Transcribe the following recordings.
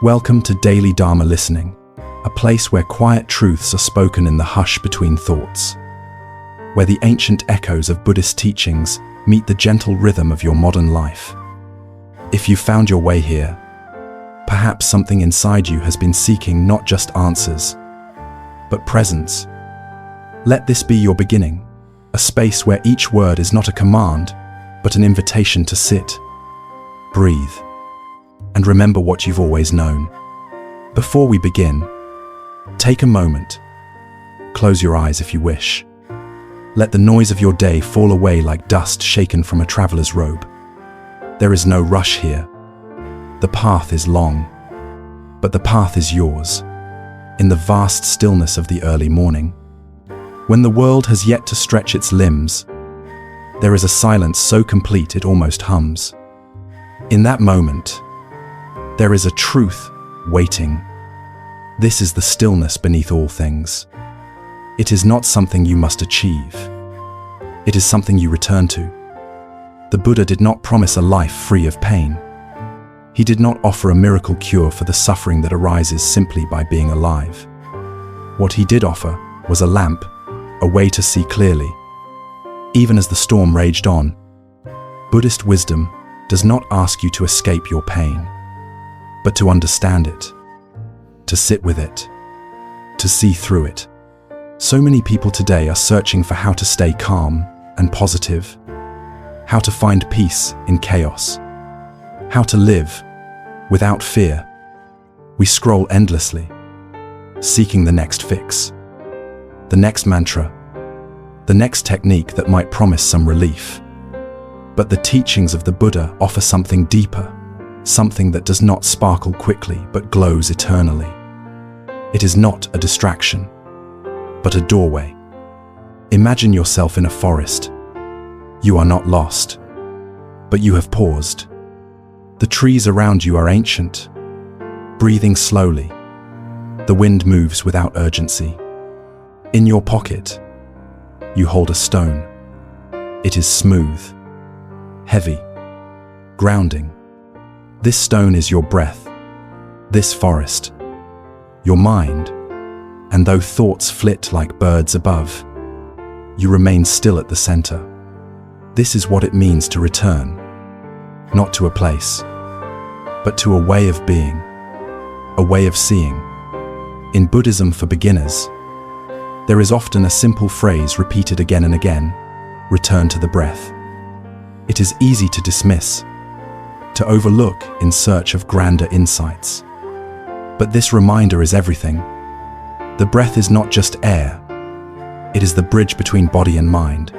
Welcome to Daily Dharma Listening, a place where quiet truths are spoken in the hush between thoughts, where the ancient echoes of Buddhist teachings meet the gentle rhythm of your modern life. If you've found your way here, perhaps something inside you has been seeking not just answers, but presence. Let this be your beginning, a space where each word is not a command, but an invitation to sit, breathe, and remember what you've always known. Before we begin, take a moment. Close your eyes if you wish. Let the noise of your day fall away like dust shaken from a traveler's robe. There is no rush here. The path is long, but the path is yours. In the vast stillness of the early morning, when the world has yet to stretch its limbs, there is a silence so complete it almost hums. In that moment, there is a truth waiting. This is the stillness beneath all things. It is not something you must achieve. It is something you return to. The Buddha did not promise a life free of pain. He did not offer a miracle cure for the suffering that arises simply by being alive. What he did offer was a lamp, a way to see clearly. Even as the storm raged on, Buddhist wisdom does not ask you to escape your pain, but to understand it, to sit with it, to see through it. So many people today are searching for how to stay calm and positive, how to find peace in chaos, how to live without fear. We scroll endlessly, seeking the next fix, the next mantra, the next technique that might promise some relief. But the teachings of the Buddha offer something deeper, something that does not sparkle quickly but glows eternally. It is not a distraction, but a doorway. Imagine yourself in a forest. You are not lost, but you have paused. The trees around you are ancient, breathing slowly. The wind moves without urgency. In your pocket, you hold a stone. It is smooth, heavy, grounding. This stone is your breath, this forest, your mind, and though thoughts flit like birds above, you remain still at the center. This is what it means to return, not to a place, but to a way of being, a way of seeing. In Buddhism for beginners, there is often a simple phrase repeated again and again: return to the breath. It is easy to dismiss, to overlook in search of grander insights. But this reminder is everything. The breath is not just air. It is the bridge between body and mind,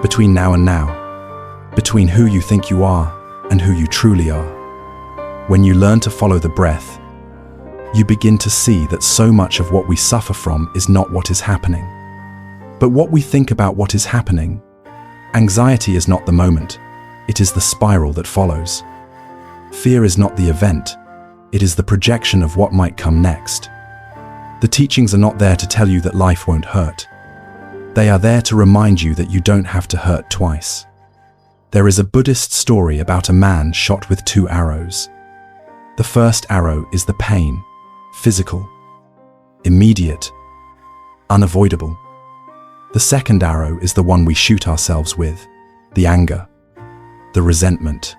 between now and now, between who you think you are and who you truly are. When you learn to follow the breath, you begin to see that so much of what we suffer from is not what is happening, but what we think about what is happening. Anxiety is not the moment. It is the spiral that follows. Fear is not the event. It is the projection of what might come next. The teachings are not there to tell you that life won't hurt. They are there to remind you that you don't have to hurt twice. There is a Buddhist story about a man shot with 2 arrows. The first arrow is the pain, physical, immediate, unavoidable. The second arrow is the one we shoot ourselves with, the anger, the resentment,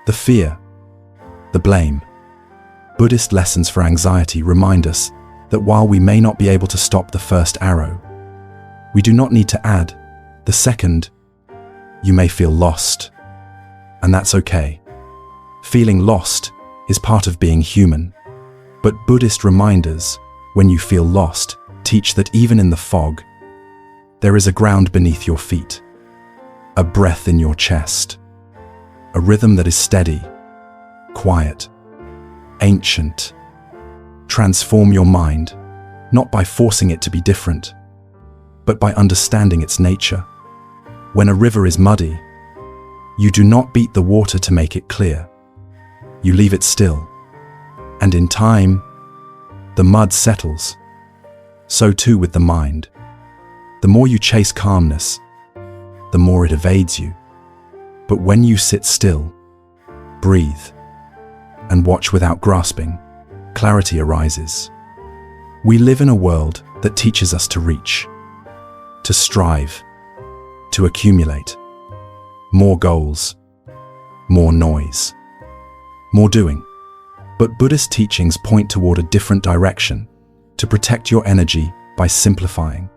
the fear, the blame. Buddhist lessons for anxiety remind us that while we may not be able to stop the first arrow, we do not need to add the second. You may feel lost, and that's okay. Feeling lost is part of being human, but Buddhist reminders, when you feel lost, teach that even in the fog, there is a ground beneath your feet, a breath in your chest, a rhythm that is steady, quiet, ancient. Transform your mind, not by forcing it to be different, but by understanding its nature. When a river is muddy, you do not beat the water to make it clear. You leave it still, and in time, the mud settles. So too with the mind. The more you chase calmness, the more it evades you. But when you sit still, breathe, and watch without grasping, clarity arises. We live in a world that teaches us to reach, to strive, to accumulate. More goals, more noise, more doing. But Buddhist teachings point toward a different direction, to protect your energy by simplifying,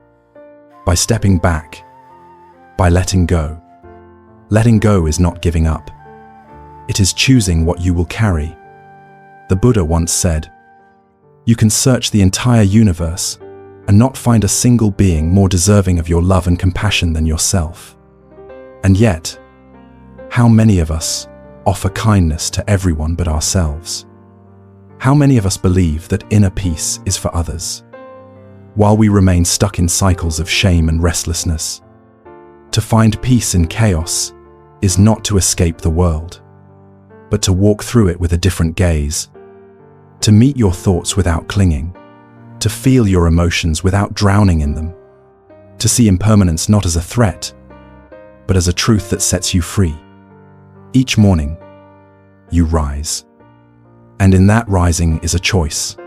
by stepping back, by letting go. Letting go is not giving up. It is choosing what you will carry. The Buddha once said, "You can search the entire universe and not find a single being more deserving of your love and compassion than yourself." And yet, how many of us offer kindness to everyone but ourselves? How many of us believe that inner peace is for others, while we remain stuck in cycles of shame and restlessness? To find peace in chaos is not to escape the world, but to walk through it with a different gaze, to meet your thoughts without clinging, to feel your emotions without drowning in them, to see impermanence not as a threat, but as a truth that sets you free. Each morning, you rise. And in that rising is a choice.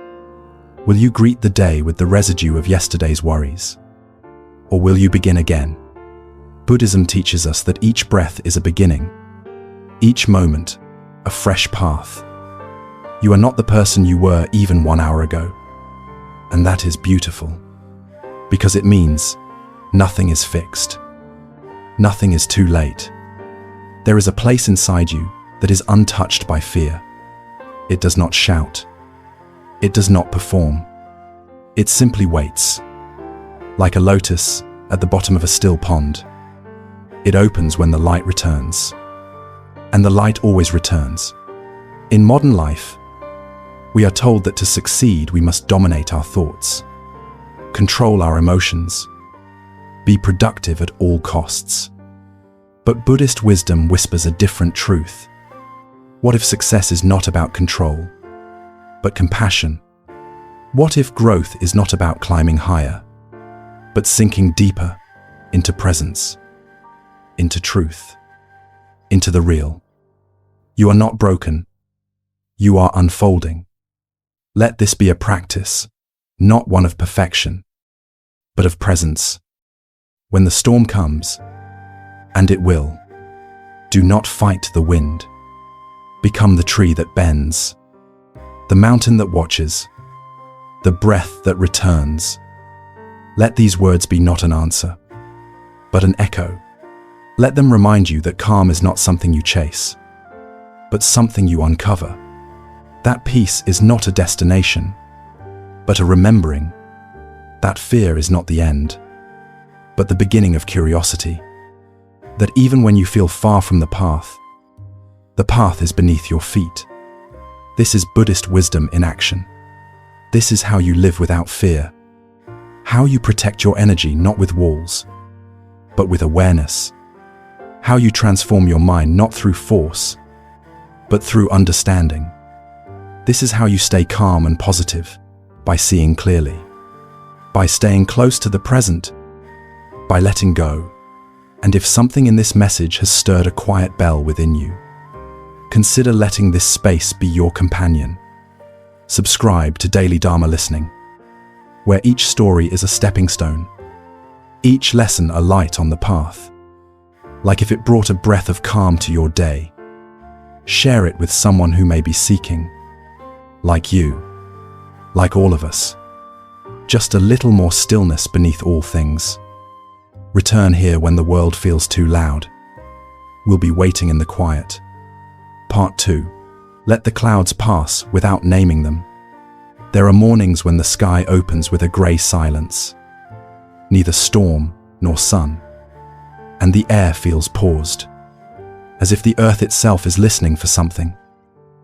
Will you greet the day with the residue of yesterday's worries? Or will you begin again? Buddhism teaches us that each breath is a beginning, each moment a fresh path. You are not the person you were even 1 hour ago. And that is beautiful, because it means nothing is fixed. Nothing is too late. There is a place inside you that is untouched by fear. It does not shout. It does not perform. It simply waits. Like a lotus at the bottom of a still pond. It opens when the light returns. And the light always returns. In modern life, we are told that to succeed we must dominate our thoughts, control our emotions, be productive at all costs. But Buddhist wisdom whispers a different truth. What if success is not about control, but compassion? What if growth is not about climbing higher, but sinking deeper into presence, into truth, into the real? You are not broken. You are unfolding. Let this be a practice, not one of perfection, but of presence. When the storm comes, and it will, do not fight the wind. Become the tree that bends, the mountain that watches, the breath that returns. Let these words be not an answer, but an echo. Let them remind you that calm is not something you chase, but something you uncover. That peace is not a destination, but a remembering. That fear is not the end, but the beginning of curiosity. That even when you feel far from the path is beneath your feet. This is Buddhist wisdom in action. This is how you live without fear. How you protect your energy not with walls, but with awareness. How you transform your mind not through force, but through understanding. This is how you stay calm and positive, by seeing clearly, by staying close to the present, by letting go. And if something in this message has stirred a quiet bell within you, consider letting this space be your companion. Subscribe to Daily Dharma Listening, where each story is a stepping stone, each lesson a light on the path. Like if it brought a breath of calm to your day, share it with someone who may be seeking, like you, like all of us, just a little more stillness beneath all things. Return here when the world feels too loud. We'll be waiting in the quiet. Part 2. Let the clouds pass without naming them. There are mornings when the sky opens with a grey silence. Neither storm nor sun. And the air feels paused, as if the earth itself is listening for something.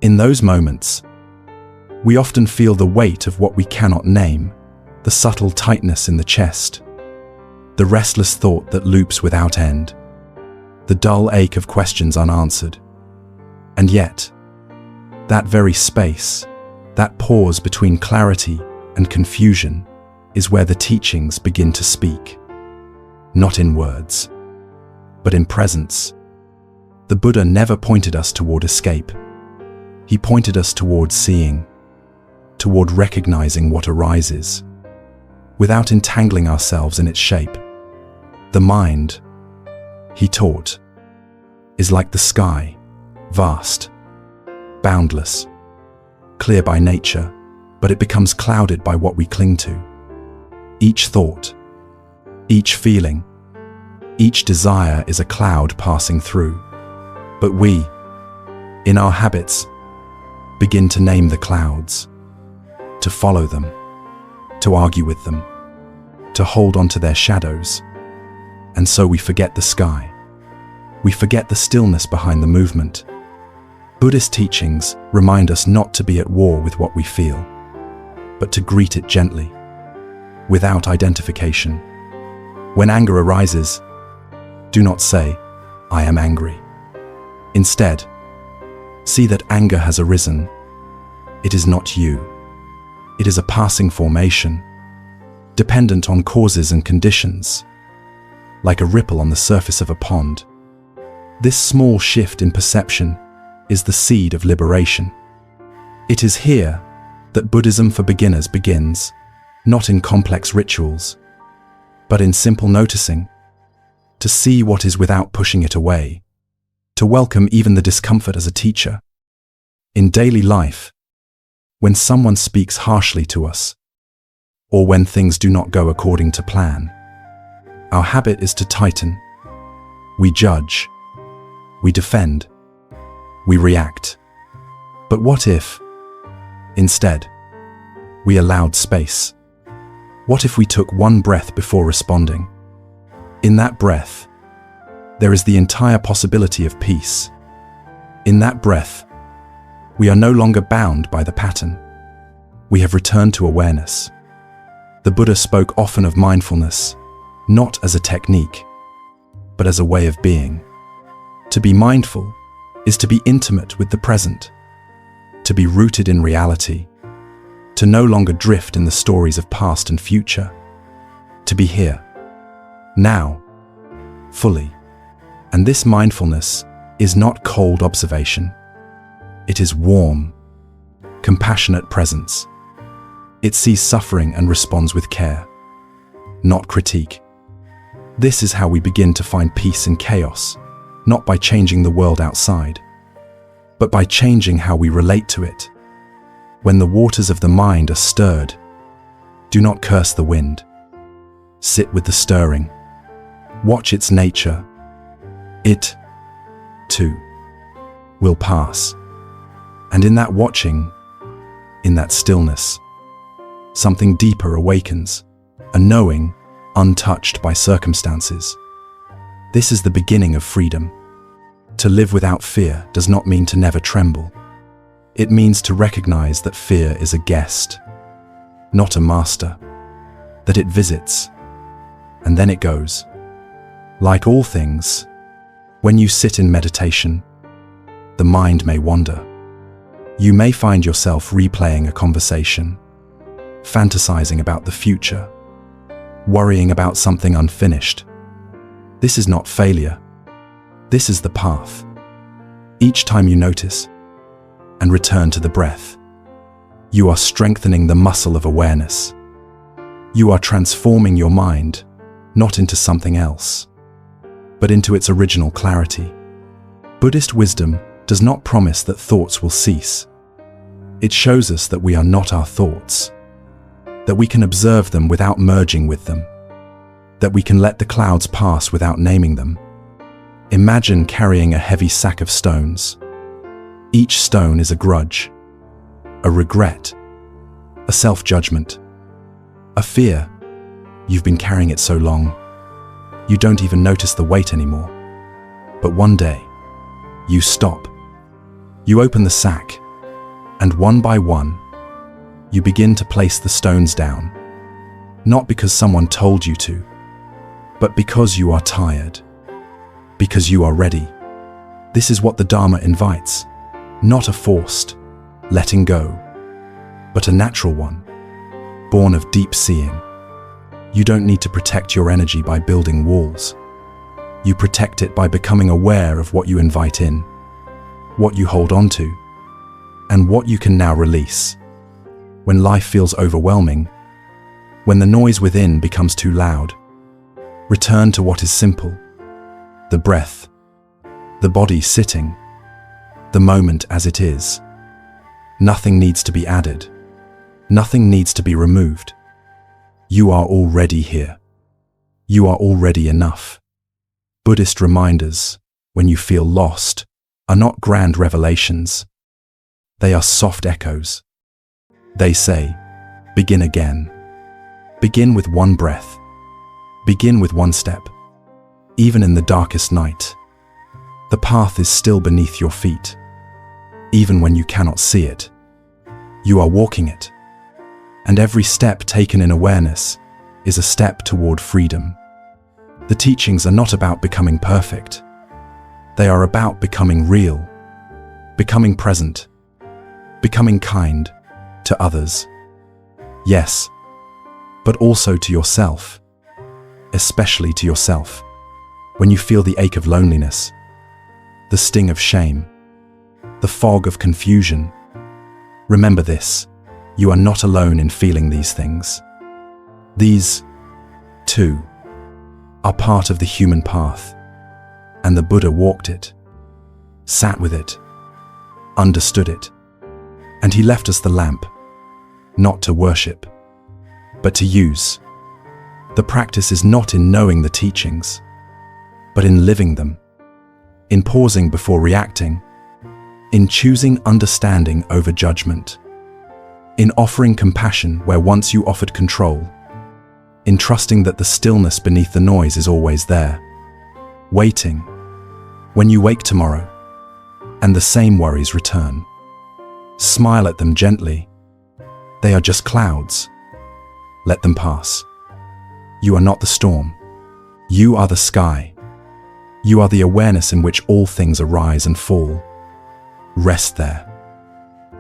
In those moments, we often feel the weight of what we cannot name, the subtle tightness in the chest, the restless thought that loops without end, the dull ache of questions unanswered. And yet, that very space, that pause between clarity and confusion, is where the teachings begin to speak. Not in words, but in presence. The The Buddha never pointed us toward escape. He pointed us toward seeing, toward recognizing what arises, without entangling ourselves in its shape. The mind, he taught, is like the sky, vast, boundless, clear by nature, but it becomes clouded by what we cling to. Each thought, each feeling, each desire is a cloud passing through. But we, in our habits, begin to name the clouds, to follow them, to argue with them, to hold on to their shadows. And so we forget the sky. We forget the stillness behind the movement. Buddhist teachings remind us not to be at war with what we feel, but to greet it gently, without identification. When anger arises, do not say, "I am angry." Instead, see that anger has arisen. It is not you. It is a passing formation, dependent on causes and conditions, like a ripple on the surface of a pond. This small shift in perception is the seed of liberation. It is here that Buddhism for beginners begins, not in complex rituals, but in simple noticing, to see what is without pushing it away, to welcome even the discomfort as a teacher. In daily life, when someone speaks harshly to us, or when things do not go according to plan, our habit is to tighten. We judge, we defend, we react. But what if, instead, we allowed space? What if we took one breath before responding? In that breath, there is the entire possibility of peace. In that breath, we are no longer bound by the pattern. We have returned to awareness. The Buddha spoke often of mindfulness, not as a technique, but as a way of being. To be mindful is to be intimate with the present, to be rooted in reality, to no longer drift in the stories of past and future, to be here, now, fully. And this mindfulness is not cold observation. It is warm, compassionate presence. It sees suffering and responds with care, not critique. This is how we begin to find peace in chaos, not by changing the world outside, but by changing how we relate to it. When the waters of the mind are stirred, do not curse the wind. Sit with the stirring. Watch its nature. It, too, will pass. And in that watching, in that stillness, something deeper awakens, a knowing untouched by circumstances. This is the beginning of freedom. To live without fear does not mean to never tremble. It means to recognize that fear is a guest, not a master, that it visits, and then it goes. Like all things, when you sit in meditation, the mind may wander. You may find yourself replaying a conversation, fantasizing about the future, worrying about something unfinished. This is not failure. This is the path. Each time you notice and return to the breath, you are strengthening the muscle of awareness. You are transforming your mind, not into something else, but into its original clarity. Buddhist wisdom does not promise that thoughts will cease. It shows us that we are not our thoughts, that we can observe them without merging with them, that we can let the clouds pass without naming them. Imagine carrying a heavy sack of stones. Each stone is a grudge, a regret, a self-judgment, a fear. You've been carrying it so long, you don't even notice the weight anymore. But one day, you stop. You open the sack, and one by one, you begin to place the stones down. Not because someone told you to, but because you are tired, because you are ready. This is what the Dharma invites, not a forced letting go, but a natural one, born of deep seeing. You don't need to protect your energy by building walls. You protect it by becoming aware of what you invite in, what you hold on to, and what you can now release. When life feels overwhelming, when the noise within becomes too loud, return to what is simple: the breath, the body sitting, the moment as it is. Nothing needs to be added. Nothing needs to be removed. You are already here. You are already enough. Buddhist reminders, when you feel lost, are not grand revelations. They are soft echoes. They say, begin again. Begin with one breath. Begin with one step. Even in the darkest night, the path is still beneath your feet. Even when you cannot see it, you are walking it. And every step taken in awareness is a step toward freedom. The teachings are not about becoming perfect. They are about becoming real, becoming present, becoming kind to others. Yes, but also to yourself, especially to yourself. When you feel the ache of loneliness, the sting of shame, the fog of confusion, remember this: you are not alone in feeling these things. These, too, are part of the human path, and the Buddha walked it, sat with it, understood it, and he left us the lamp, not to worship, but to use. The practice is not in knowing the teachings, but in living them, in pausing before reacting, in choosing understanding over judgment, in offering compassion where once you offered control, in trusting that the stillness beneath the noise is always there, waiting. When you wake tomorrow, and the same worries return, smile at them gently. They are just clouds. Let them pass. You are not the storm. You are the sky. You are the awareness in which all things arise and fall. Rest there.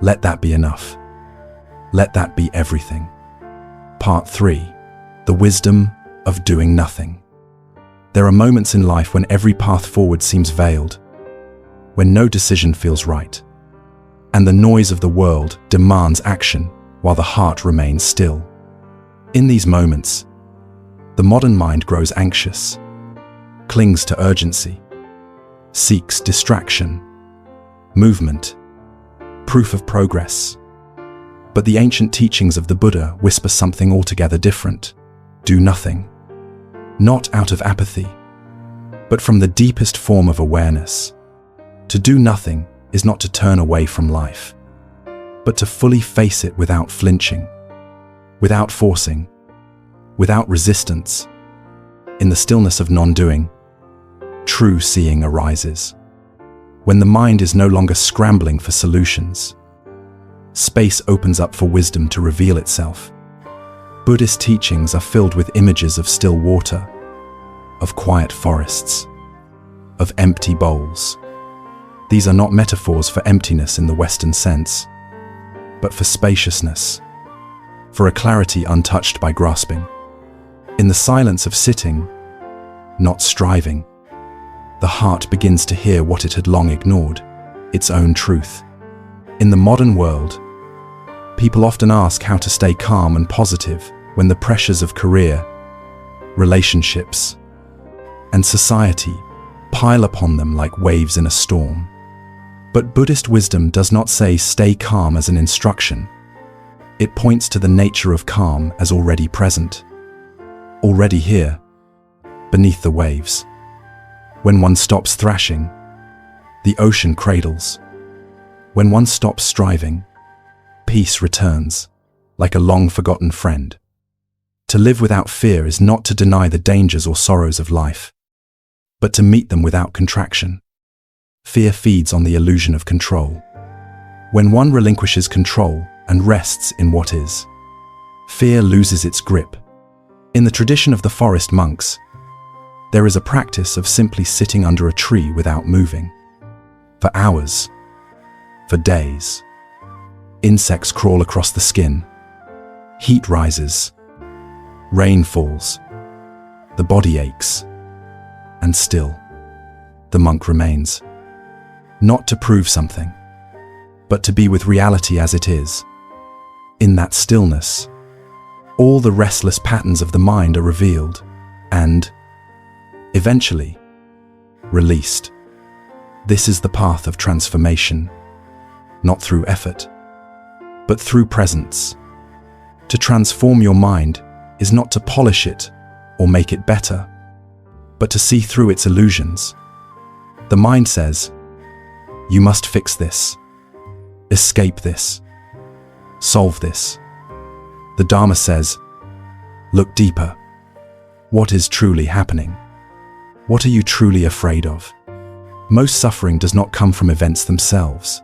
Let that be enough. Let that be everything. Part 3. The wisdom of doing nothing. There are moments in life when every path forward seems veiled, when no decision feels right, and the noise of the world demands action while the heart remains still. In these moments, the modern mind grows anxious, clings to urgency, seeks distraction, movement, proof of progress. But the ancient teachings of the Buddha whisper something altogether different. Do nothing, not out of apathy, but from the deepest form of awareness. To do nothing is not to turn away from life, but to fully face it without flinching, without forcing, without resistance. In the stillness of non-doing, true seeing arises. When the mind is no longer scrambling for solutions, space opens up for wisdom to reveal itself. Buddhist teachings are filled with images of still water, of quiet forests, of empty bowls. These are not metaphors for emptiness in the Western sense, but for spaciousness, for a clarity untouched by grasping. In the silence of sitting, not striving, the heart begins to hear what it had long ignored, its own truth. In the modern world, people often ask how to stay calm and positive when the pressures of career, relationships, and society pile upon them like waves in a storm. But Buddhist wisdom does not say stay calm as an instruction. It points to the nature of calm as already present, already here, beneath the waves. When one stops thrashing, the ocean cradles. When one stops striving, peace returns, like a long-forgotten friend. To live without fear is not to deny the dangers or sorrows of life, but to meet them without contraction. Fear feeds on the illusion of control. When one relinquishes control and rests in what is, fear loses its grip. In the tradition of the forest monks, there is a practice of simply sitting under a tree without moving. For hours, for days, insects crawl across the skin, heat rises, rain falls, the body aches, and still. The monk remains. Not to prove something, but to be with reality as it is. In that stillness, all the restless patterns of the mind are revealed and, eventually, released. This is the path of transformation, not through effort, but through presence. To transform your mind is not to polish it or make it better, but to see through its illusions. The mind says, "You must fix this, escape this, solve this." The Dharma says, "Look deeper. What is truly happening? What are you truly afraid of?" Most suffering does not come from events themselves,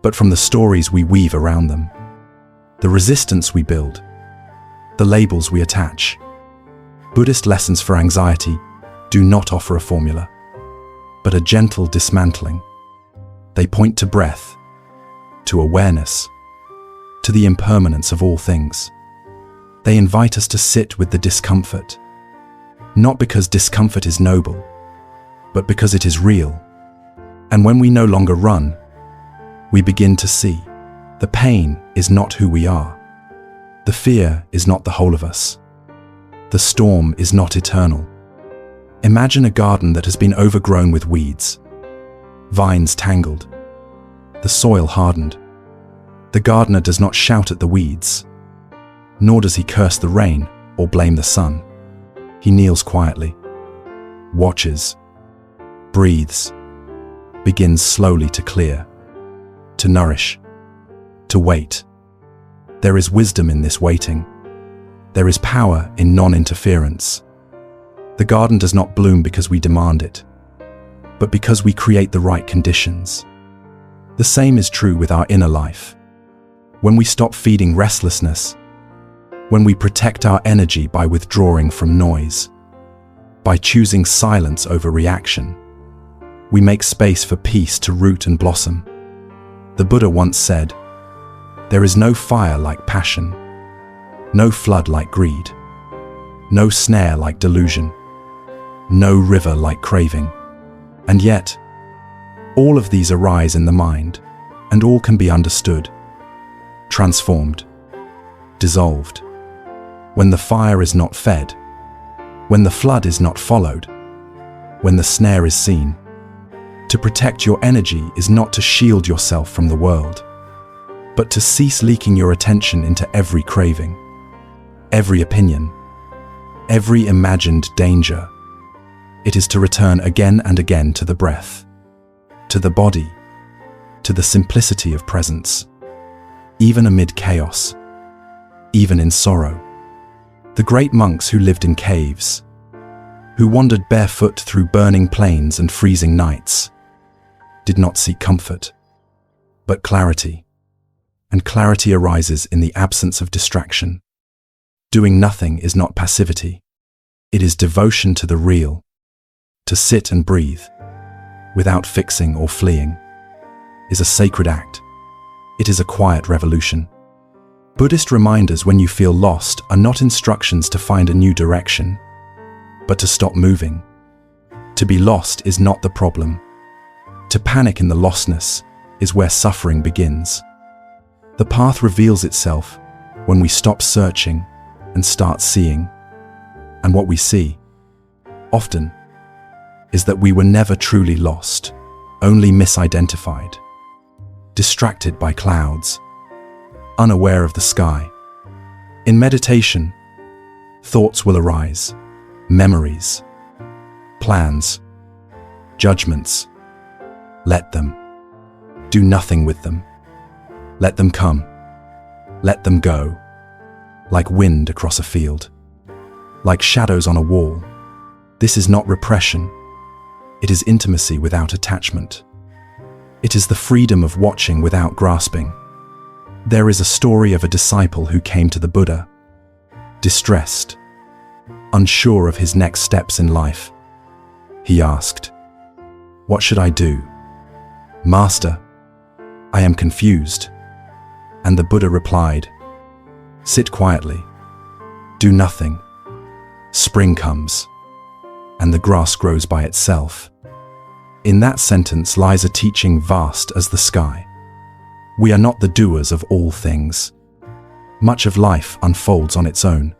but from the stories we weave around them, the resistance we build, the labels we attach. Buddhist lessons for anxiety do not offer a formula, but a gentle dismantling. They point to breath, to awareness, to the impermanence of all things. They invite us to sit with the discomfort, not because discomfort is noble, but because it is real. And when we no longer run, we begin to see the pain is not who we are. The fear is not the whole of us. The storm is not eternal. Imagine a garden that has been overgrown with weeds, vines tangled, the soil hardened. The gardener does not shout at the weeds, nor does he curse the rain or blame the sun. He kneels quietly, watches, breathes, begins slowly to clear, to nourish, to wait. There is wisdom in this waiting. There is power in non-interference. The garden does not bloom because we demand it, but because we create the right conditions. The same is true with our inner life. When we stop feeding restlessness, when we protect our energy by withdrawing from noise, by choosing silence over reaction, we make space for peace to root and blossom. The Buddha once said, "There is no fire like passion, no flood like greed, no snare like delusion, no river like craving." And yet, all of these arise in the mind, and all can be understood, transformed, dissolved. When the fire is not fed, when the flood is not followed, when the snare is seen. To protect your energy is not to shield yourself from the world, but to cease leaking your attention into every craving, every opinion, every imagined danger. It is to return again and again to the breath, to the body, to the simplicity of presence, even amid chaos, even in sorrow. The great monks who lived in caves, who wandered barefoot through burning plains and freezing nights, did not seek comfort, but clarity. And clarity arises in the absence of distraction. Doing nothing is not passivity. It is devotion to the real. To sit and breathe, without fixing or fleeing, is a sacred act. It is a quiet revolution. Buddhist reminders when you feel lost are not instructions to find a new direction, but to stop moving. To be lost is not the problem. To panic in the lostness is where suffering begins. The path reveals itself when we stop searching and start seeing. And what we see, often, is that we were never truly lost, only misidentified, distracted by clouds, unaware of the sky. In meditation, thoughts will arise, memories, plans, judgments. Let them. Do nothing with them. Let them come. Let them go. Like wind across a field. Like shadows on a wall. This is not repression. It is intimacy without attachment. It is the freedom of watching without grasping. There is a story of a disciple who came to the Buddha, distressed, unsure of his next steps in life. He asked, "What should I do? Master, I am confused." And the Buddha replied, "Sit quietly. Do nothing. Spring comes. and the grass grows by itself. In that sentence lies a teaching vast as the sky. We are not the doers of all things. Much of life unfolds on its own.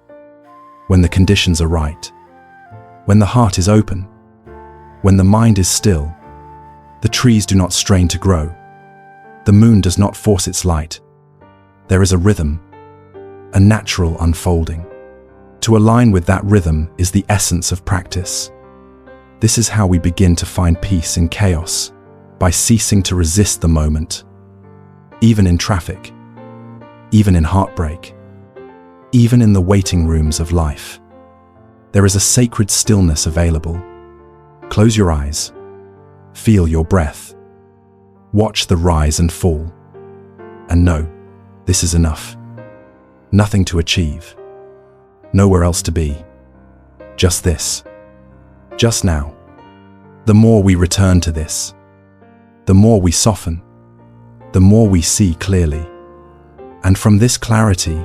When the conditions are right, when the heart is open, when the mind is still, the trees do not strain to grow. The moon does not force its light. There is a rhythm, a natural unfolding. To align with that rhythm is the essence of practice. This is how we begin to find peace in chaos, by ceasing to resist the moment. Even in traffic, even in heartbreak, even in the waiting rooms of life, there is a sacred stillness available. Close your eyes, feel your breath, watch the rise and fall, and know this is enough. Nothing to achieve, nowhere else to be. Just this, just now. The more we return to this, the more we soften, the more we see clearly. And from this clarity,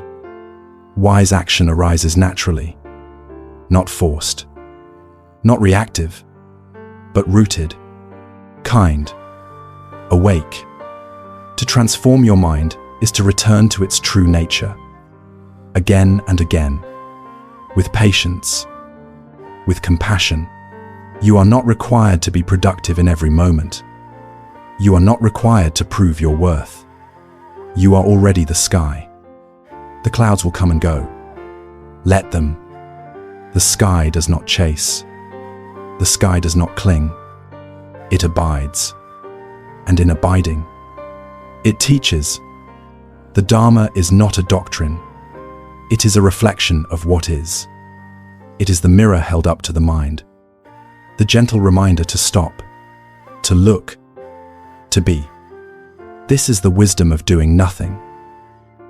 wise action arises naturally, not forced, not reactive, but rooted, kind, awake. To transform your mind is to return to its true nature, again and again, with patience, with compassion. You are not required to be productive in every moment. You are not required to prove your worth. You are already the sky. The clouds will come and go. Let them. The sky does not chase. The sky does not cling. It abides. And in abiding, it teaches. The Dharma is not a doctrine. It is a reflection of what is. It is the mirror held up to the mind, the gentle reminder to stop, to look, to be. This is the wisdom of doing nothing.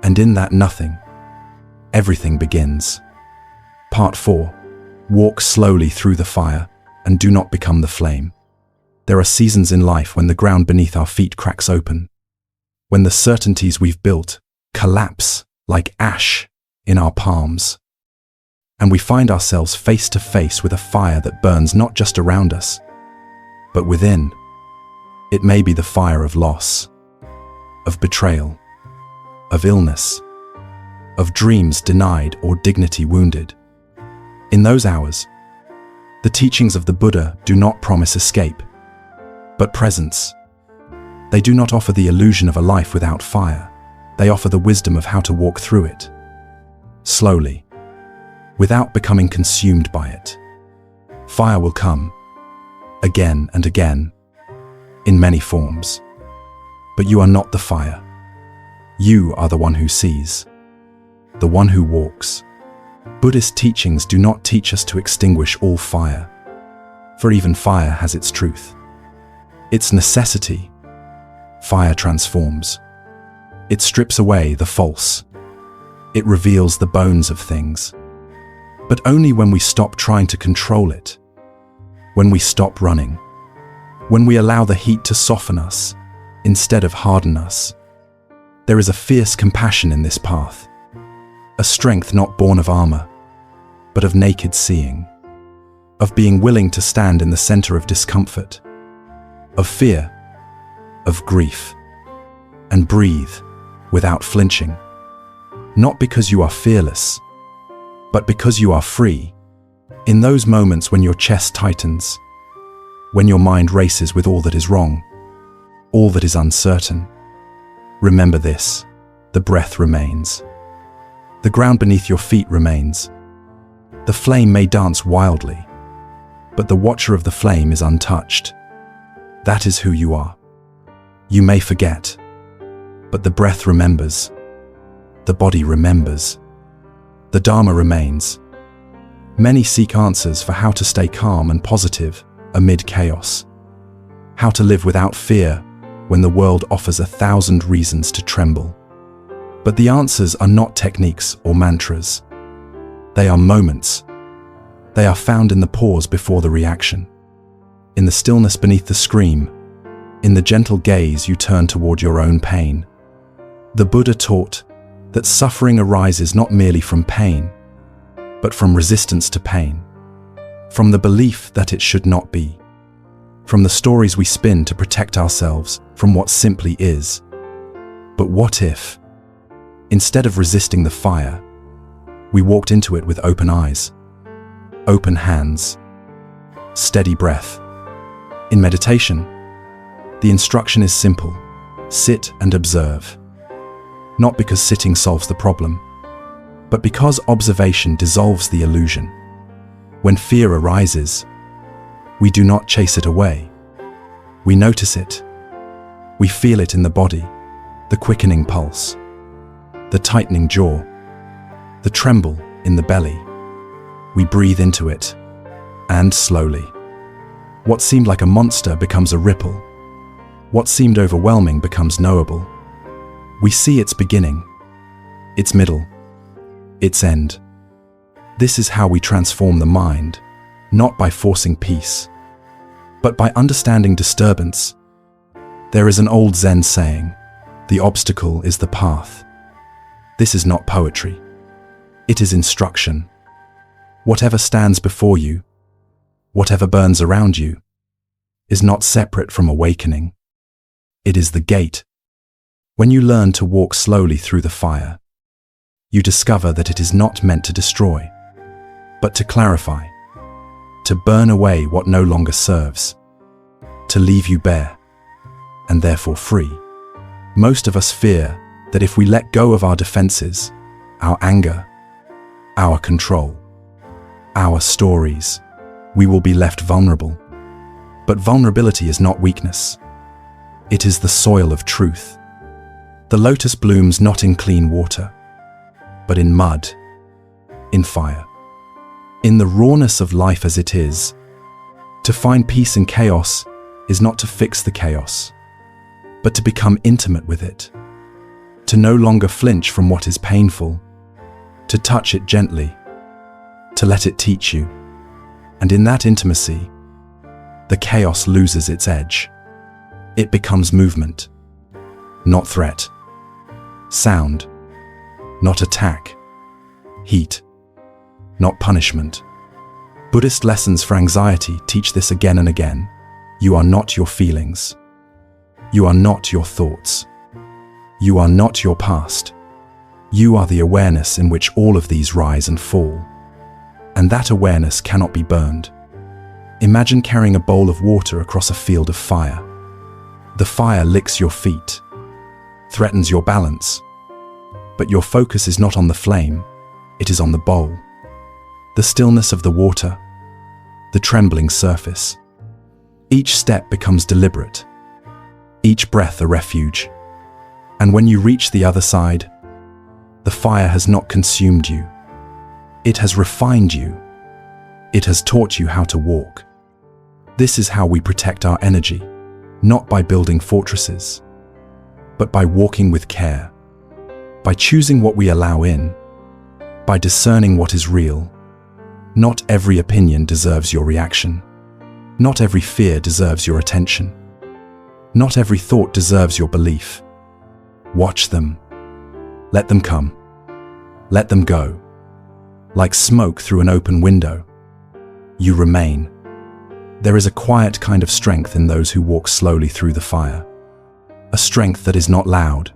And in that nothing, everything begins. Part 4. Walk slowly through the fire and do not become the flame. There are seasons in life when the ground beneath our feet cracks open, when the certainties we've built collapse like ash in our palms, and we find ourselves face to face with a fire that burns not just around us, but within. It may be the fire of loss, of betrayal, of illness, of dreams denied or dignity wounded. In those hours, the teachings of the Buddha do not promise escape, but presence. They do not offer the illusion of a life without fire. They offer the wisdom of how to walk through it, slowly, without becoming consumed by it. Fire will come, again and again, in many forms. But you are not the fire. You are the one who sees, the one who walks. Buddhist teachings do not teach us to extinguish all fire, for even fire has its truth, its necessity. Fire transforms. It strips away the false. It reveals the bones of things. But only when we stop trying to control it, when we stop running, when we allow the heat to soften us instead of harden us. There is a fierce compassion in this path, a strength not born of armor, but of naked seeing, of being willing to stand in the center of discomfort, of fear, of grief, and breathe without flinching. Not because you are fearless, but because you are free. In those moments when your chest tightens, when your mind races with all that is wrong, all that is uncertain, remember this: the breath remains. The ground beneath your feet remains. The flame may dance wildly, but the watcher of the flame is untouched. That is who you are. You may forget, but the breath remembers. The body remembers. The Dharma remains. Many seek answers for how to stay calm and positive amid chaos, how to live without fear when the world offers 1,000 reasons to tremble. But the answers are not techniques or mantras. They are moments. They are found in the pause before the reaction, in the stillness beneath the scream, in the gentle gaze you turn toward your own pain. The Buddha taught that suffering arises not merely from pain, but from resistance to pain, from the belief that it should not be, from the stories we spin to protect ourselves from what simply is. But what if, instead of resisting the fire, we walked into it with open eyes, open hands, steady breath? In meditation, the instruction is simple: sit and observe. Not because sitting solves the problem, but because observation dissolves the illusion. When fear arises, we do not chase it away. We notice it. We feel it in the body, the quickening pulse, the tightening jaw, the tremble in the belly. We breathe into it, and slowly, what seemed like a monster becomes a ripple. What seemed overwhelming becomes knowable. We see its beginning, its middle, its end. This is how we transform the mind, not by forcing peace, but by understanding disturbance. There is an old Zen saying, "The obstacle is the path." This is not poetry. It is instruction. Whatever stands before you, whatever burns around you, is not separate from awakening. It is the gate. When you learn to walk slowly through the fire, you discover that it is not meant to destroy, but to clarify, to burn away what no longer serves, to leave you bare, and therefore free. Most of us fear that if we let go of our defenses, our anger, our control, our stories, we will be left vulnerable. But vulnerability is not weakness. It is the soil of truth. The lotus blooms not in clean water, but in mud, in fire, in the rawness of life as it is. To find peace in chaos is not to fix the chaos, but to become intimate with it, to no longer flinch from what is painful, to touch it gently, to let it teach you. And in that intimacy, the chaos loses its edge. It becomes movement, not threat. Sound, not attack. Heat, not punishment. Buddhist lessons for anxiety teach this again and again. You are not your feelings. You are not your thoughts. You are not your past. You are the awareness in which all of these rise and fall. And that awareness cannot be burned. Imagine carrying a bowl of water across a field of fire. The fire licks your feet, threatens your balance, but your focus is not on the flame, it is on the bowl. The stillness of the water, the trembling surface. Each step becomes deliberate, each breath a refuge. And when you reach the other side, the fire has not consumed you. It has refined you. It has taught you how to walk. This is how we protect our energy, not by building fortresses, but by walking with care, by choosing what we allow in, by discerning what is real. Not every opinion deserves your reaction. Not every fear deserves your attention. Not every thought deserves your belief. Watch them. Let them come. Let them go. Like smoke through an open window, you remain. There is a quiet kind of strength in those who walk slowly through the fire. A strength that is not loud,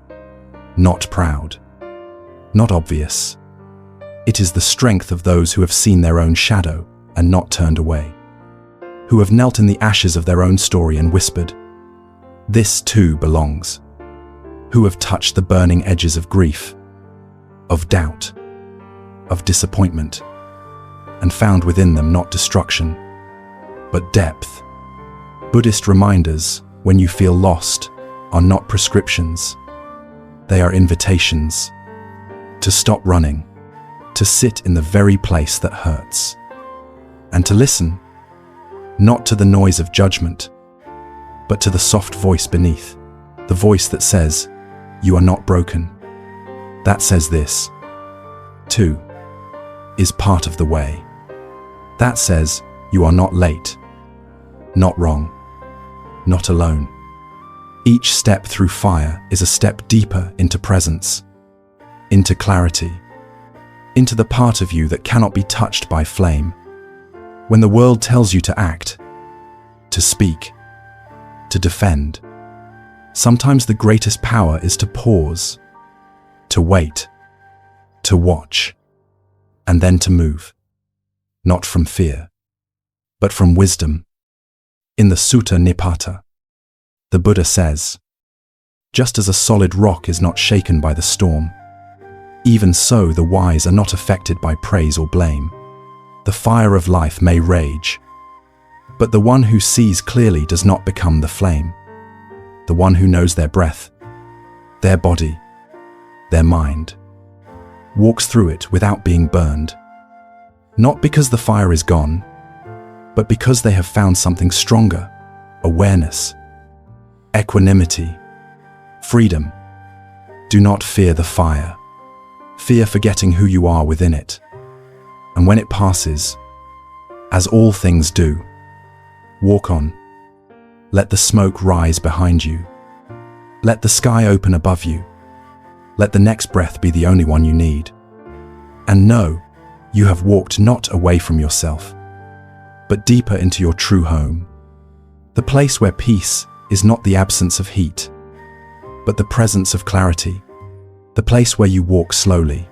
not proud, not obvious. It is the strength of those who have seen their own shadow and not turned away, who have knelt in the ashes of their own story and whispered, "This too belongs," who have touched the burning edges of grief, of doubt, of disappointment, and found within them not destruction, but depth. Buddhist reminders, when you feel lost, are not prescriptions. They are invitations to stop running, to sit in the very place that hurts, and to listen, not to the noise of judgment, but to the soft voice beneath, the voice that says, "You are not broken." That says this, too, is part of the way. That says, you are not late, not wrong, not alone. Each step through fire is a step deeper into presence, into clarity, into the part of you that cannot be touched by flame. When the world tells you to act, to speak, to defend, sometimes the greatest power is to pause, to wait, to watch, and then to move, not from fear, but from wisdom. In the Sutta Nipata, the Buddha says, "Just as a solid rock is not shaken by the storm, even so the wise are not affected by praise or blame. The fire of life may rage, but the one who sees clearly does not become the flame. The one who knows their breath, their body, their mind, walks through it without being burned, not because the fire is gone, but because they have found something stronger: awareness, equanimity, freedom. Do not fear the fire. Fear forgetting who you are within it. And when it passes, as all things do, walk on. Let the smoke rise behind you. Let the sky open above you. Let the next breath be the only one you need. And know, you have walked not away from yourself, but deeper into your true home. The place where peace is not the absence of heat, but the presence of clarity. The place where you walk slowly,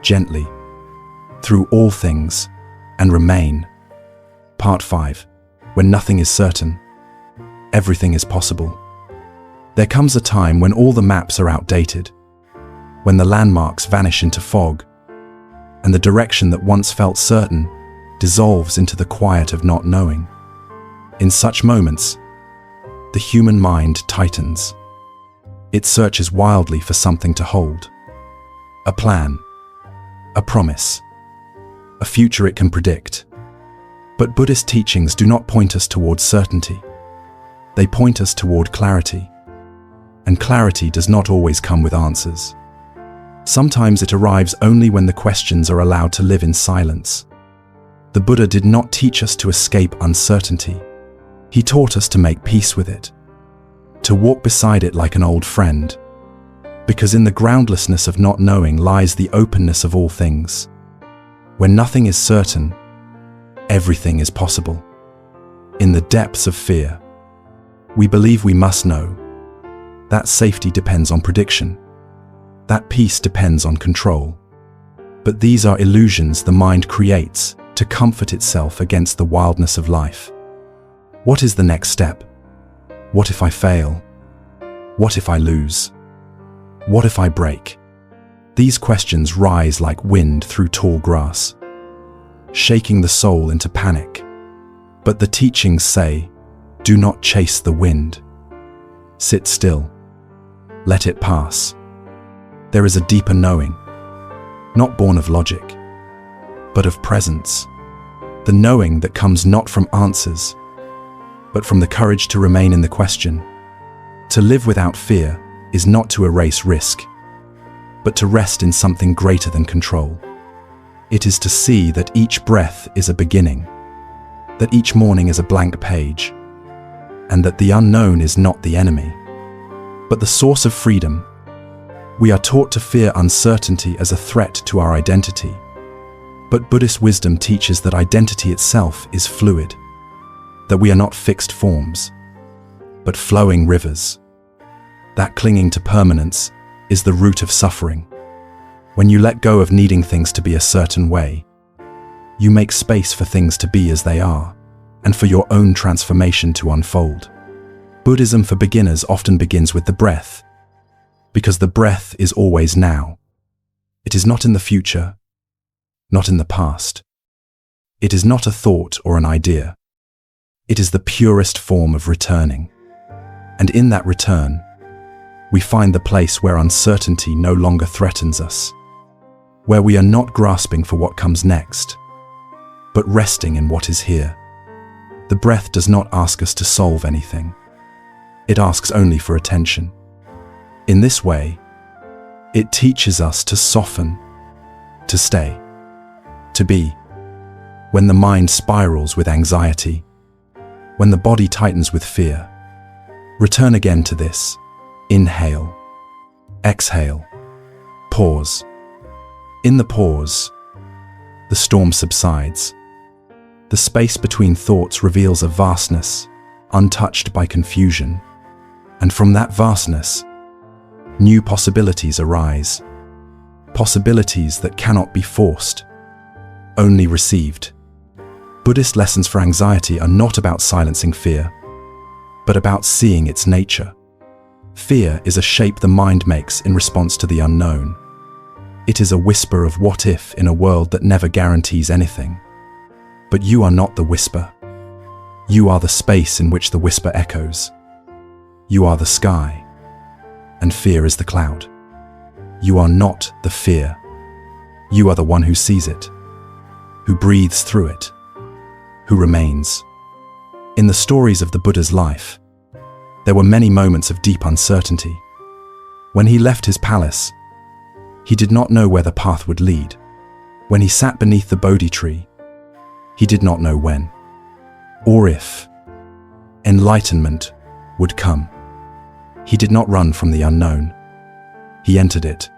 gently, through all things, and remain. Part 5. When nothing is certain, everything is possible. There comes a time when all the maps are outdated, when the landmarks vanish into fog, and the direction that once felt certain dissolves into the quiet of not knowing. In such moments, the human mind tightens. It searches wildly for something to hold. A plan, a promise, a future it can predict. But Buddhist teachings do not point us towards certainty. They point us toward clarity. And clarity does not always come with answers. Sometimes it arrives only when the questions are allowed to live in silence. The Buddha did not teach us to escape uncertainty. He taught us to make peace with it, to walk beside it like an old friend, because in the groundlessness of not knowing lies the openness of all things. When nothing is certain, everything is possible. In the depths of fear, we believe we must know. That safety depends on prediction. That peace depends on control. But these are illusions the mind creates to comfort itself against the wildness of life. What is the next step? What if I fail? What if I lose? What if I break? These questions rise like wind through tall grass, shaking the soul into panic. But the teachings say, do not chase the wind. Sit still. Let it pass. There is a deeper knowing, not born of logic, but of presence. The knowing that comes not from answers, but from the courage to remain in the question. To live without fear is not to erase risk, but to rest in something greater than control. It is to see that each breath is a beginning, that each morning is a blank page, and that the unknown is not the enemy, but the source of freedom. We are taught to fear uncertainty as a threat to our identity, but Buddhist wisdom teaches that identity itself is fluid, that we are not fixed forms, but flowing rivers. That clinging to permanence is the root of suffering. When you let go of needing things to be a certain way, you make space for things to be as they are, and for your own transformation to unfold. Buddhism for beginners often begins with the breath, because the breath is always now. It is not in the future, not in the past. It is not a thought or an idea. It is the purest form of returning. And in that return, we find the place where uncertainty no longer threatens us, where we are not grasping for what comes next, but resting in what is here. The breath does not ask us to solve anything. It asks only for attention. In this way, it teaches us to soften, to stay, to be. When the mind spirals with anxiety, when the body tightens with fear, return again to this. Inhale, exhale, pause. In the pause, the storm subsides. The space between thoughts reveals a vastness, untouched by confusion. And from that vastness, new possibilities arise. Possibilities that cannot be forced, only received. Buddhist lessons for anxiety are not about silencing fear, but about seeing its nature. Fear is a shape the mind makes in response to the unknown. It is a whisper of what if in a world that never guarantees anything. But you are not the whisper. You are the space in which the whisper echoes. You are the sky, and fear is the cloud. You are not the fear. You are the one who sees it, who breathes through it, who remains. In the stories of the Buddha's life, there were many moments of deep uncertainty. When he left his palace, he did not know where the path would lead. When he sat beneath the Bodhi tree, he did not know when, or if, enlightenment would come. He did not run from the unknown. He entered it,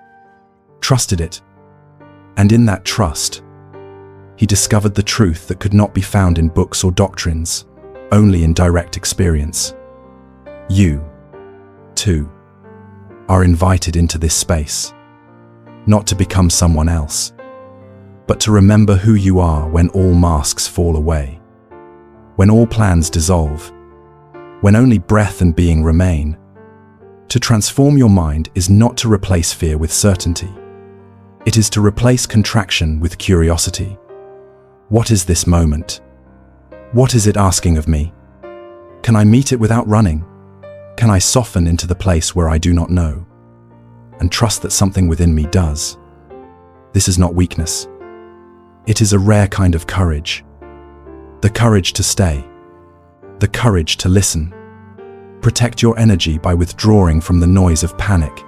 trusted it, and in that trust, he discovered the truth that could not be found in books or doctrines, only in direct experience. You, too, are invited into this space, not to become someone else, but to remember who you are when all masks fall away, when all plans dissolve, when only breath and being remain. To transform your mind is not to replace fear with certainty. It is to replace contraction with curiosity. What is this moment? What is it asking of me? Can I meet it without running? Can I soften into the place where I do not know, and trust that something within me does? This is not weakness. It is a rare kind of courage. The courage to stay. The courage to listen. Protect your energy by withdrawing from the noise of panic.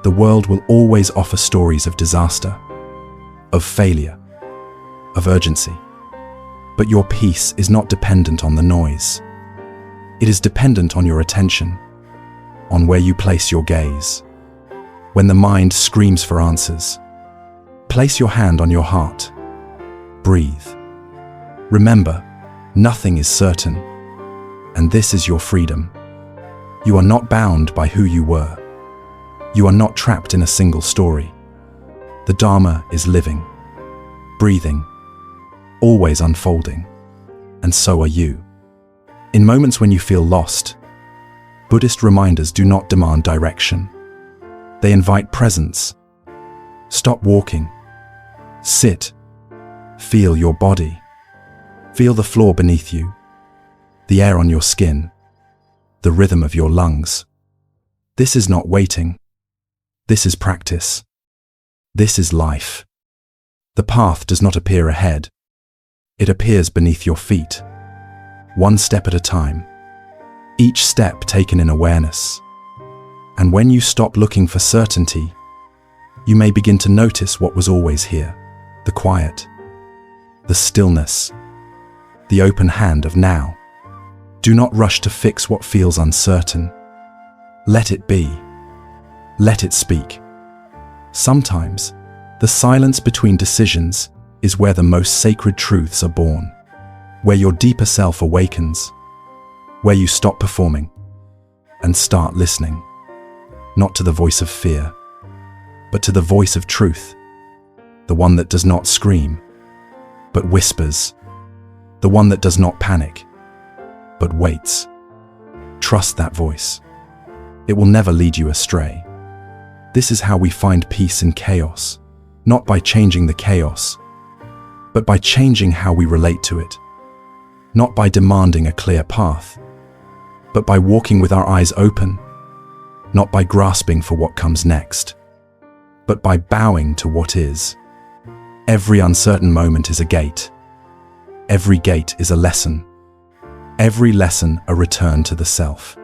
The world will always offer stories of disaster, of failure, of urgency. But your peace is not dependent on the noise. It is dependent on your attention, on where you place your gaze. When the mind screams for answers, place your hand on your heart. Breathe. Remember, nothing is certain, and this is your freedom. You are not bound by who you were. You are not trapped in a single story. The Dharma is living, breathing, always unfolding, and so are you. In moments when you feel lost, Buddhist reminders do not demand direction. They invite presence. Stop walking. Sit. Feel your body. Feel the floor beneath you, the air on your skin, the rhythm of your lungs. This is not waiting. This is practice. This is life. The path does not appear ahead. It appears beneath your feet, one step at a time, each step taken in awareness. And when you stop looking for certainty, you may begin to notice what was always here: the quiet, the stillness, the open hand of now. Do not rush to fix what feels uncertain. Let it be. Let it speak. Sometimes, the silence between decisions is where the most sacred truths are born, where your deeper self awakens, where you stop performing and start listening, not to the voice of fear, but to the voice of truth, the one that does not scream, but whispers, the one that does not panic, but waits. Trust that voice. It will never lead you astray. This is how we find peace in chaos, not by changing the chaos, but by changing how we relate to it. Not by demanding a clear path, but by walking with our eyes open. Not by grasping for what comes next, but by bowing to what is. Every uncertain moment is a gate. Every gate is a lesson. Every lesson a return to the self.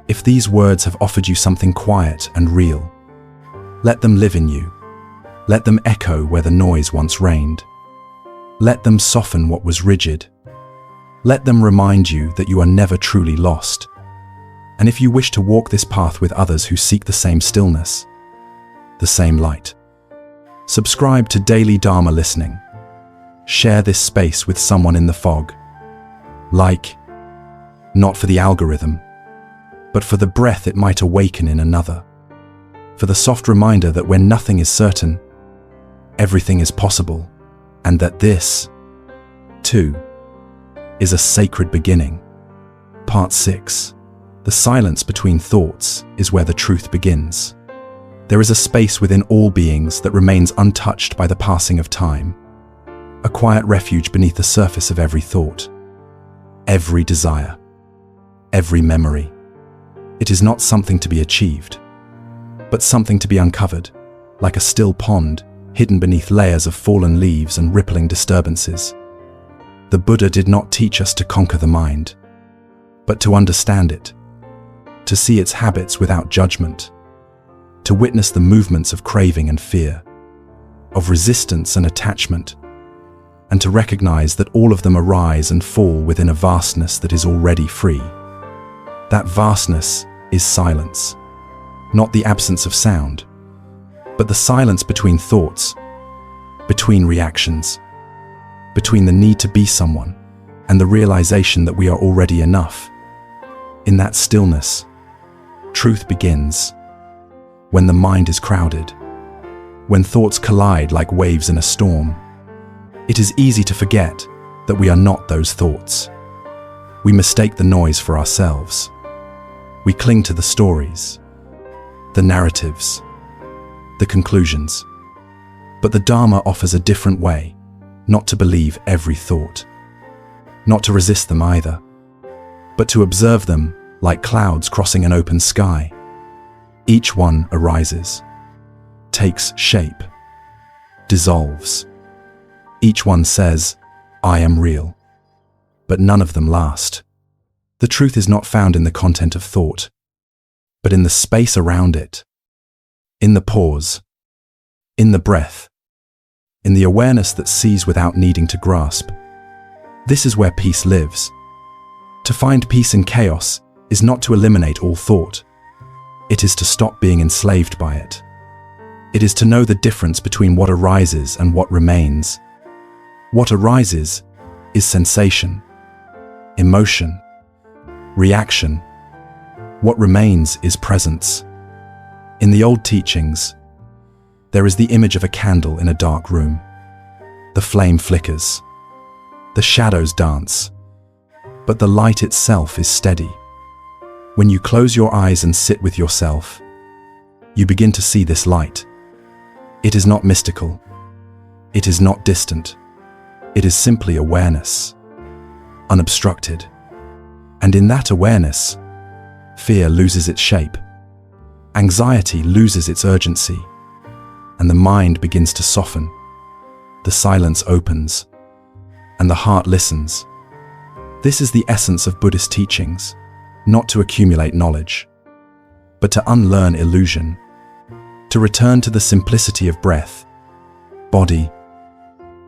If these words have offered you something quiet and real, let them live in you. Let them echo where the noise once reigned. Let them soften what was rigid. Let them remind you that you are never truly lost. And if you wish to walk this path with others who seek the same stillness, the same light, subscribe to Daily Dharma Listening. share this space with someone in the fog. Like, not for the algorithm, but for the breath it might awaken in another. For the soft reminder that when nothing is certain, everything is possible, and that this, too, is a sacred beginning. Part 6. The silence between thoughts is where the truth begins. There is a space within all beings that remains untouched by the passing of time, a quiet refuge beneath the surface of every thought, every desire, every memory. It is not something to be achieved, but something to be uncovered, like a still pond hidden beneath layers of fallen leaves and rippling disturbances. The Buddha did not teach us to conquer the mind, but to understand it, to see its habits without judgment, to witness the movements of craving and fear, of resistance and attachment, and to recognize that all of them arise and fall within a vastness that is already free. That vastness is silence, not the absence of sound, but the silence between thoughts, between reactions, between the need to be someone and the realization that we are already enough. In that stillness, truth begins. When the mind is crowded, when thoughts collide like waves in a storm, it is easy to forget that we are not those thoughts. We mistake the noise for ourselves. We cling to the stories, the narratives, the conclusions. But the Dharma offers a different way, not to believe every thought, not to resist them either, but to observe them like clouds crossing an open sky. Each one arises, takes shape, dissolves. Each one says, "I am real," but none of them last. The truth is not found in the content of thought, but in the space around it, in the pause, in the breath, in the awareness that sees without needing to grasp. This is where peace lives. To find peace in chaos is not to eliminate all thought. It is to stop being enslaved by it. It is to know the difference between what arises and what remains. What arises is sensation, emotion, reaction. What remains is presence. In the old teachings, there is the image of a candle in a dark room. The flame flickers, the shadows dance, but the light itself is steady. When you close your eyes and sit with yourself, you begin to see this light. It is not mystical. It is not distant. It is simply awareness, unobstructed. And in that awareness, fear loses its shape, anxiety loses its urgency, and the mind begins to soften. The silence opens, and the heart listens. This is the essence of Buddhist teachings, not to accumulate knowledge, but to unlearn illusion, to return to the simplicity of breath, body,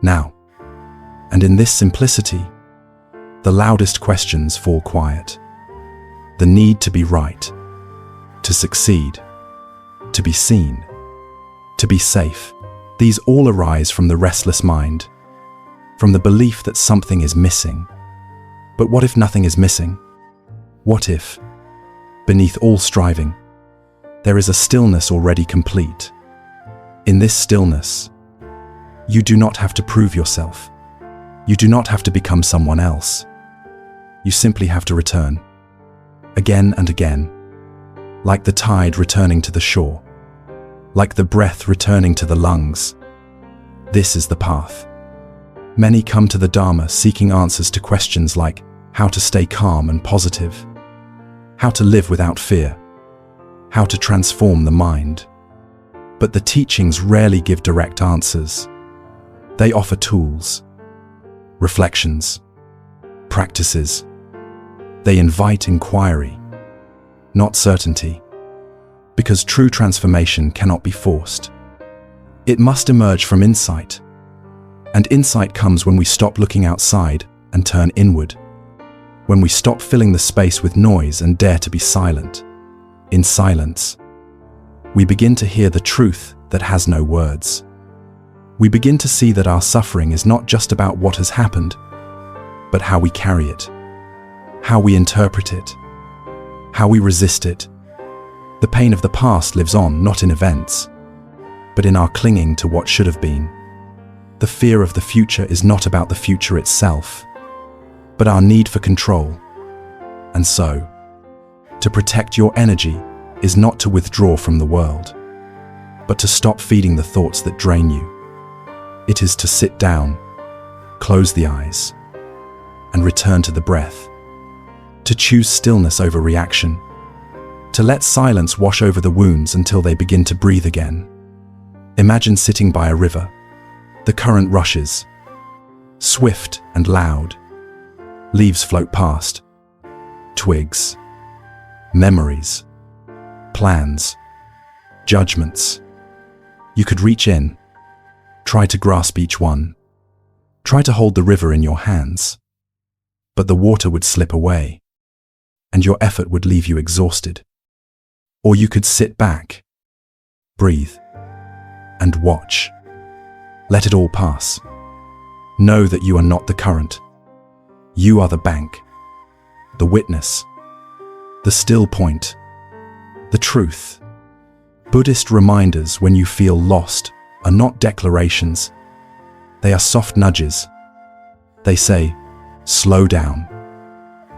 now. And in this simplicity, the loudest questions fall quiet. The need to be right, to succeed, to be seen, to be safe. These all arise from the restless mind, from the belief that something is missing. But what if nothing is missing? What if, beneath all striving, there is a stillness already complete? In this stillness, you do not have to prove yourself. You do not have to become someone else. You simply have to return, again and again, like the tide returning to the shore, like the breath returning to the lungs. This is the path. Many come to the Dharma seeking answers to questions like how to stay calm and positive, how to live without fear, how to transform the mind. But the teachings rarely give direct answers. They offer tools, reflections, practices. They invite inquiry, not certainty, because true transformation cannot be forced. It must emerge from insight, and insight comes when we stop looking outside and turn inward, when we stop filling the space with noise and dare to be silent. In silence, we begin to hear the truth that has no words. we begin to see that our suffering is not just about what has happened, but how we carry it, how we interpret it, how we resist it. The pain of the past lives on not in events, but in our clinging to what should have been. The fear of the future is not about the future itself, but our need for control. And so, to protect your energy is not to withdraw from the world, but to stop feeding the thoughts that drain you. It is to sit down, close the eyes, and return to the breath. To choose stillness over reaction. To let silence wash over the wounds until they begin to breathe again. Imagine sitting by a river. The current rushes, swift and loud. Leaves float past. Twigs. Memories. Plans. Judgments. You could reach in. Try to grasp each one. Try to hold the river in your hands. But the water would slip away, and your effort would leave you exhausted. Or you could sit back, breathe, and watch. Let it all pass. Know that you are not the current. You are the bank, the witness, the still point, the truth. Buddhist reminders when you feel lost are not declarations. They are soft nudges. They say, slow down,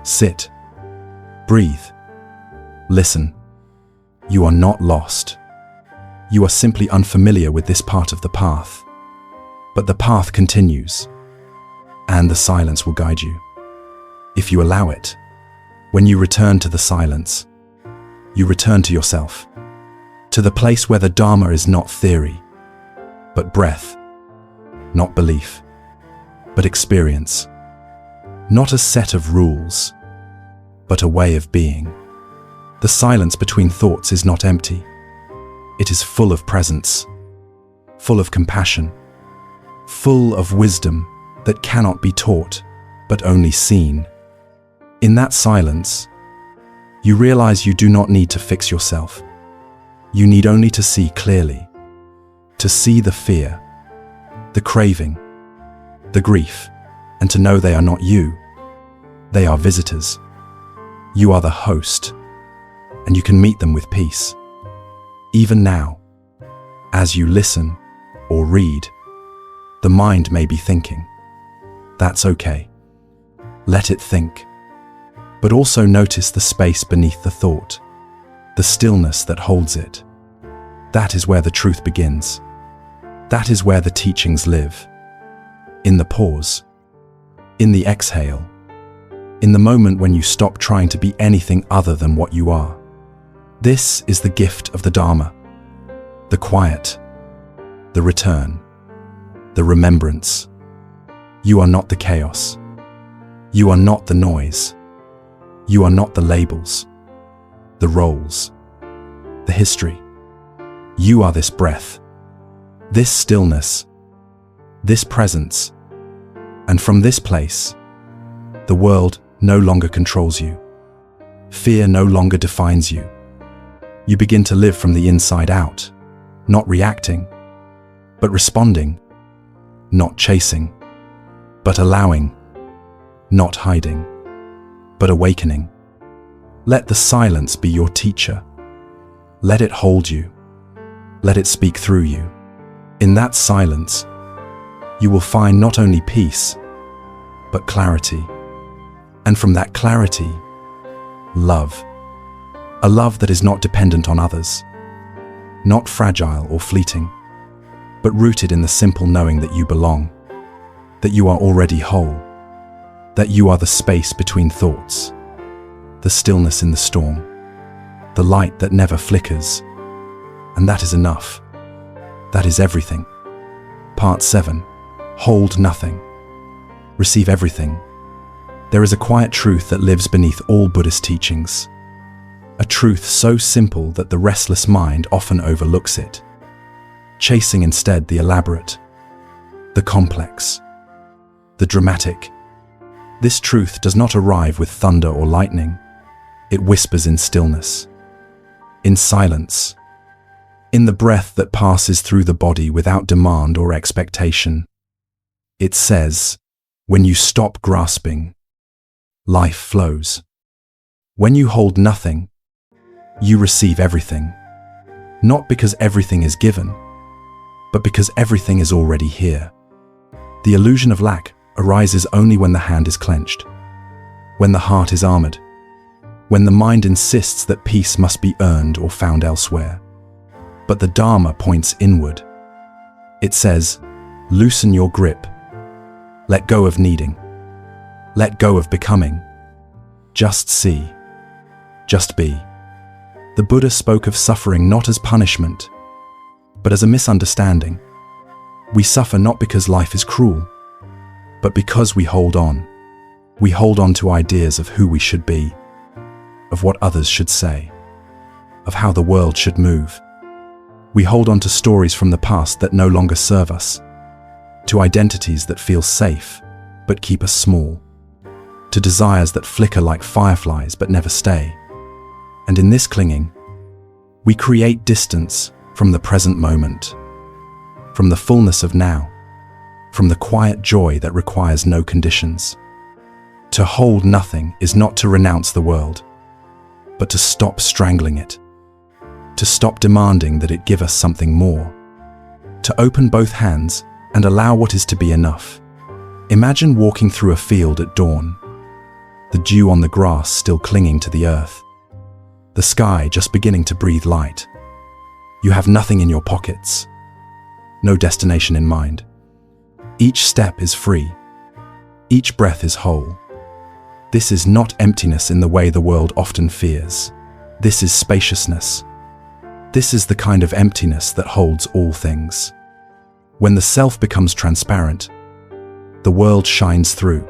sit, breathe, listen. You are not lost. You are simply unfamiliar with this part of the path. But the path continues, and the silence will guide you. If you allow it, when you return to the silence, you return to yourself, to the place where the Dharma is not theory, but breath, not belief, but experience, not a set of rules, but a way of being. The silence between thoughts is not empty. It is full of presence, full of compassion, full of wisdom that cannot be taught, but only seen. In that silence, you realize you do not need to fix yourself. You need only to see clearly, to see the fear, the craving, the grief, and to know they are not you. They are visitors. You are the host, and you can meet them with peace. Even now, as you listen or read, the mind may be thinking. That's okay. Let it think. But also notice the space beneath the thought, the stillness that holds it. That is where the truth begins. That is where the teachings live. In the pause, in the exhale, in the moment when you stop trying to be anything other than what you are. This is the gift of the Dharma, the quiet, the return, the remembrance. You are not the chaos. You are not the noise. You are not the labels, the roles, the history. You are this breath, this stillness, this presence. And from this place, the world no longer controls you. Fear no longer defines you. You begin to live from the inside out, not reacting, but responding, not chasing, but allowing, not hiding, but awakening. Let the silence be your teacher. Let it hold you. Let it speak through you. In that silence, you will find not only peace, but clarity. And from that clarity, love. A love that is not dependent on others, not fragile or fleeting, but rooted in the simple knowing that you belong, that you are already whole, that you are the space between thoughts, the stillness in the storm, the light that never flickers. And that is enough. That is everything. Part 7. Hold nothing. Receive everything. There is a quiet truth that lives beneath all Buddhist teachings. A truth so simple that the restless mind often overlooks it, chasing instead the elaborate, the complex, the dramatic. This truth does not arrive with thunder or lightning. It whispers in stillness, in silence, in the breath that passes through the body without demand or expectation. It says, when you stop grasping, life flows. When you hold nothing, you receive everything. Not because everything is given, but because everything is already here. The illusion of lack arises only when the hand is clenched, when the heart is armored, when the mind insists that peace must be earned or found elsewhere. But the Dharma points inward. It says, loosen your grip. Let go of needing. Let go of becoming. Just see. Just be. The Buddha spoke of suffering not as punishment, but as a misunderstanding. We suffer not because life is cruel, but because we hold on. We hold on to ideas of who we should be, of what others should say, of how the world should move. We hold on to stories from the past that no longer serve us, to identities that feel safe but keep us small, to desires that flicker like fireflies but never stay. And in this clinging, we create distance from the present moment, from the fullness of now, from the quiet joy that requires no conditions. To hold nothing is not to renounce the world, but to stop strangling it, to stop demanding that it give us something more, to open both hands and allow what is to be enough. Imagine walking through a field at dawn, the dew on the grass still clinging to the earth, the sky just beginning to breathe light. You have nothing in your pockets, no destination in mind. Each step is free, each breath is whole. This is not emptiness in the way the world often fears. This is spaciousness. This is the kind of emptiness that holds all things. When the self becomes transparent, the world shines through.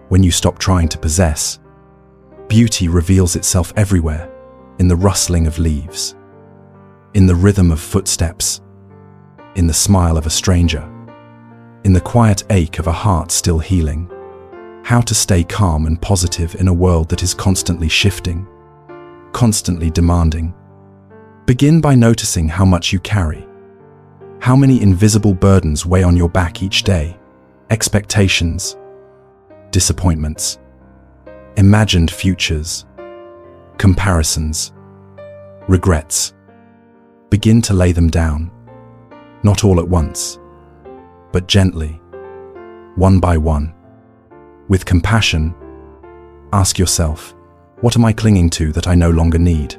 When you stop trying to possess, beauty reveals itself everywhere, in the rustling of leaves, in the rhythm of footsteps, in the smile of a stranger, in the quiet ache of a heart still healing. How to stay calm and positive in a world that is constantly shifting, constantly demanding. Begin by noticing how much you carry. How many invisible burdens weigh on your back each day? Expectations, disappointments, imagined futures, comparisons, regrets. Begin to lay them down, not all at once, but gently, one by one. With compassion, ask yourself, what am I clinging to that I no longer need?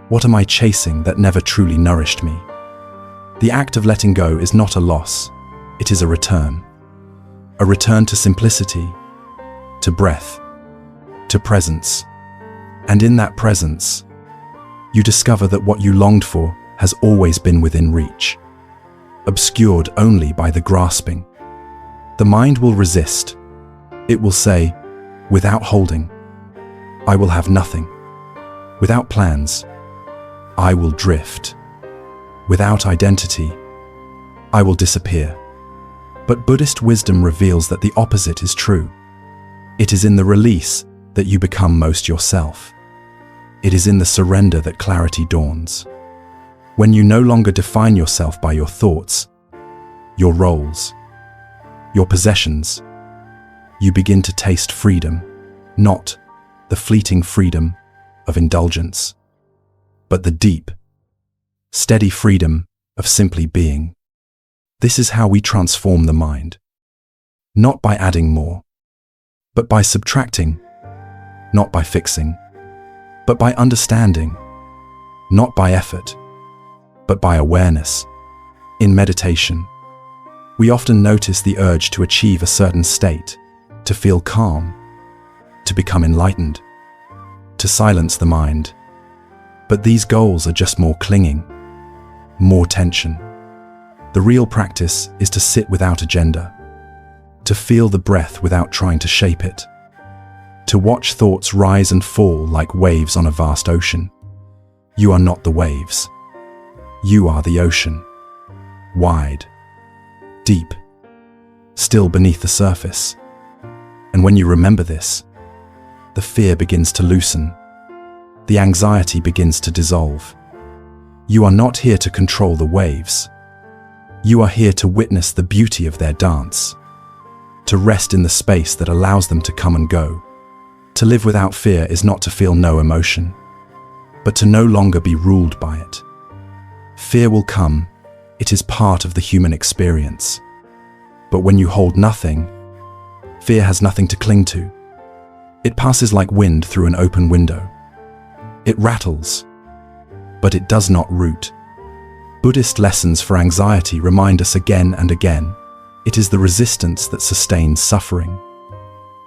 What am I chasing that never truly nourished me? The act of letting go is not a loss, it is a return to simplicity, to breath, to presence. And in that presence, you discover that what you longed for has always been within reach, obscured only by the grasping. The mind will resist. It will say, without holding, I will have nothing. Without plans, I will drift. Without identity, I will disappear. But Buddhist wisdom reveals that the opposite is true. It is in the release that you become most yourself. It is in the surrender that clarity dawns. When you no longer define yourself by your thoughts, your roles, your possessions, you begin to taste freedom, not the fleeting freedom of indulgence, but the deep, steady freedom of simply being. This is how we transform the mind, not by adding more, but by subtracting, not by fixing, but by understanding, not by effort, but by awareness. In meditation, we often notice the urge to achieve a certain state, to feel calm, to become enlightened, to silence the mind. But these goals are just more clinging, more tension. The real practice is to sit without agenda, to feel the breath without trying to shape it, to watch thoughts rise and fall like waves on a vast ocean. You are not the waves. You are the ocean, wide, deep, still beneath the surface. And when you remember this, the fear begins to loosen, the anxiety begins to dissolve, You are not here to control the waves. You are here to witness the beauty of their dance, to rest in the space that allows them to come and go. To live without fear is not to feel no emotion, but to no longer be ruled by it. Fear will come. It is part of the human experience. But when you hold nothing, fear has nothing to cling to. It passes like wind through an open window. It rattles, but it does not root. Buddhist lessons for anxiety remind us again and again, it is the resistance that sustains suffering.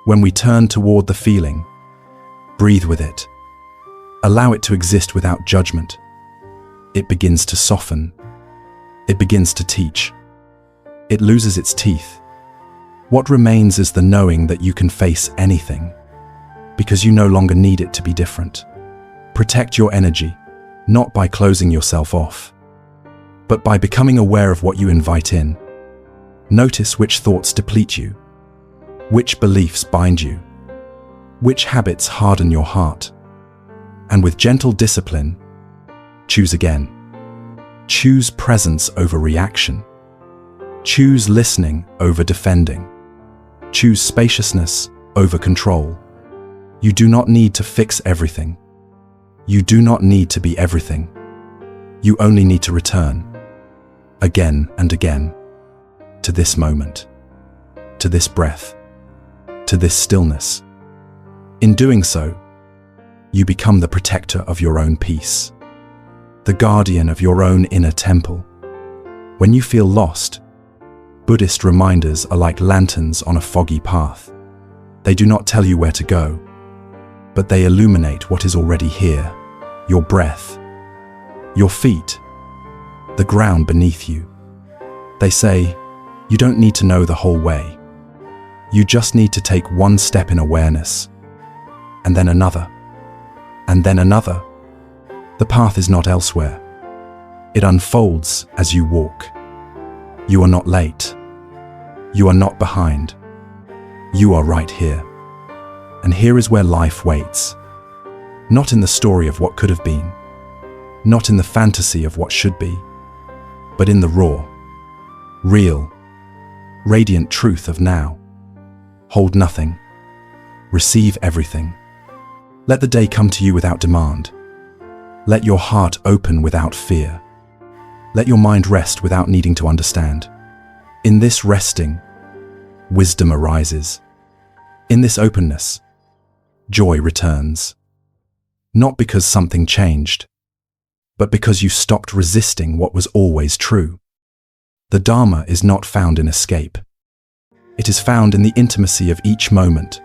When we turn toward the feeling, breathe with it, allow it to exist without judgment, it begins to soften. It begins to teach. It loses its teeth. What remains is the knowing that you can face anything, because you no longer need it to be different. Protect your energy, not by closing yourself off, but by becoming aware of what you invite in. Notice which thoughts deplete you, which beliefs bind you, which habits harden your heart. And with gentle discipline, choose again. Choose presence over reaction. Choose listening over defending. Choose spaciousness over control. You do not need to fix everything. You do not need to be everything. You only need to return, again and again, to this moment, to this breath, to this stillness. In doing so, you become the protector of your own peace, the guardian of your own inner temple. When you feel lost, Buddhist reminders are like lanterns on a foggy path. They do not tell you where to go, but they illuminate what is already here, your breath, your feet, the ground beneath you. They say, you don't need to know the whole way. You just need to take one step in awareness, and then another, and then another. The path is not elsewhere. It unfolds as you walk. You are not late. You are not behind. You are right here. And here is where life waits. Not in the story of what could have been, not in the fantasy of what should be, but in the raw, real, radiant truth of now. Hold nothing. Receive everything. Let the day come to you without demand. Let your heart open without fear. Let your mind rest without needing to understand. In this resting, wisdom arises. In this openness, joy returns. Not because something changed, but because you stopped resisting what was always true. The Dharma is not found in escape. It is found in the intimacy of each moment,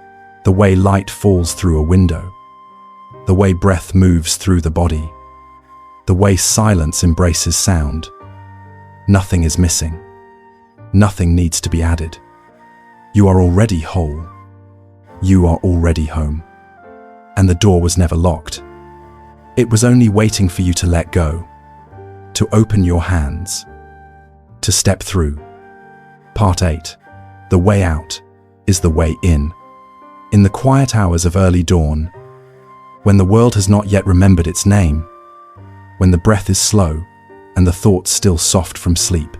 the way light falls through a window, the way breath moves through the body, the way silence embraces sound. Nothing is missing. Nothing needs to be added. You are already whole. You are already home. And the door was never locked. It was only waiting for you to let go, to open your hands, to step through. Part 8. The way out is the way in. In the quiet hours of early dawn, when the world has not yet remembered its name, when the breath is slow and the thoughts still soft from sleep,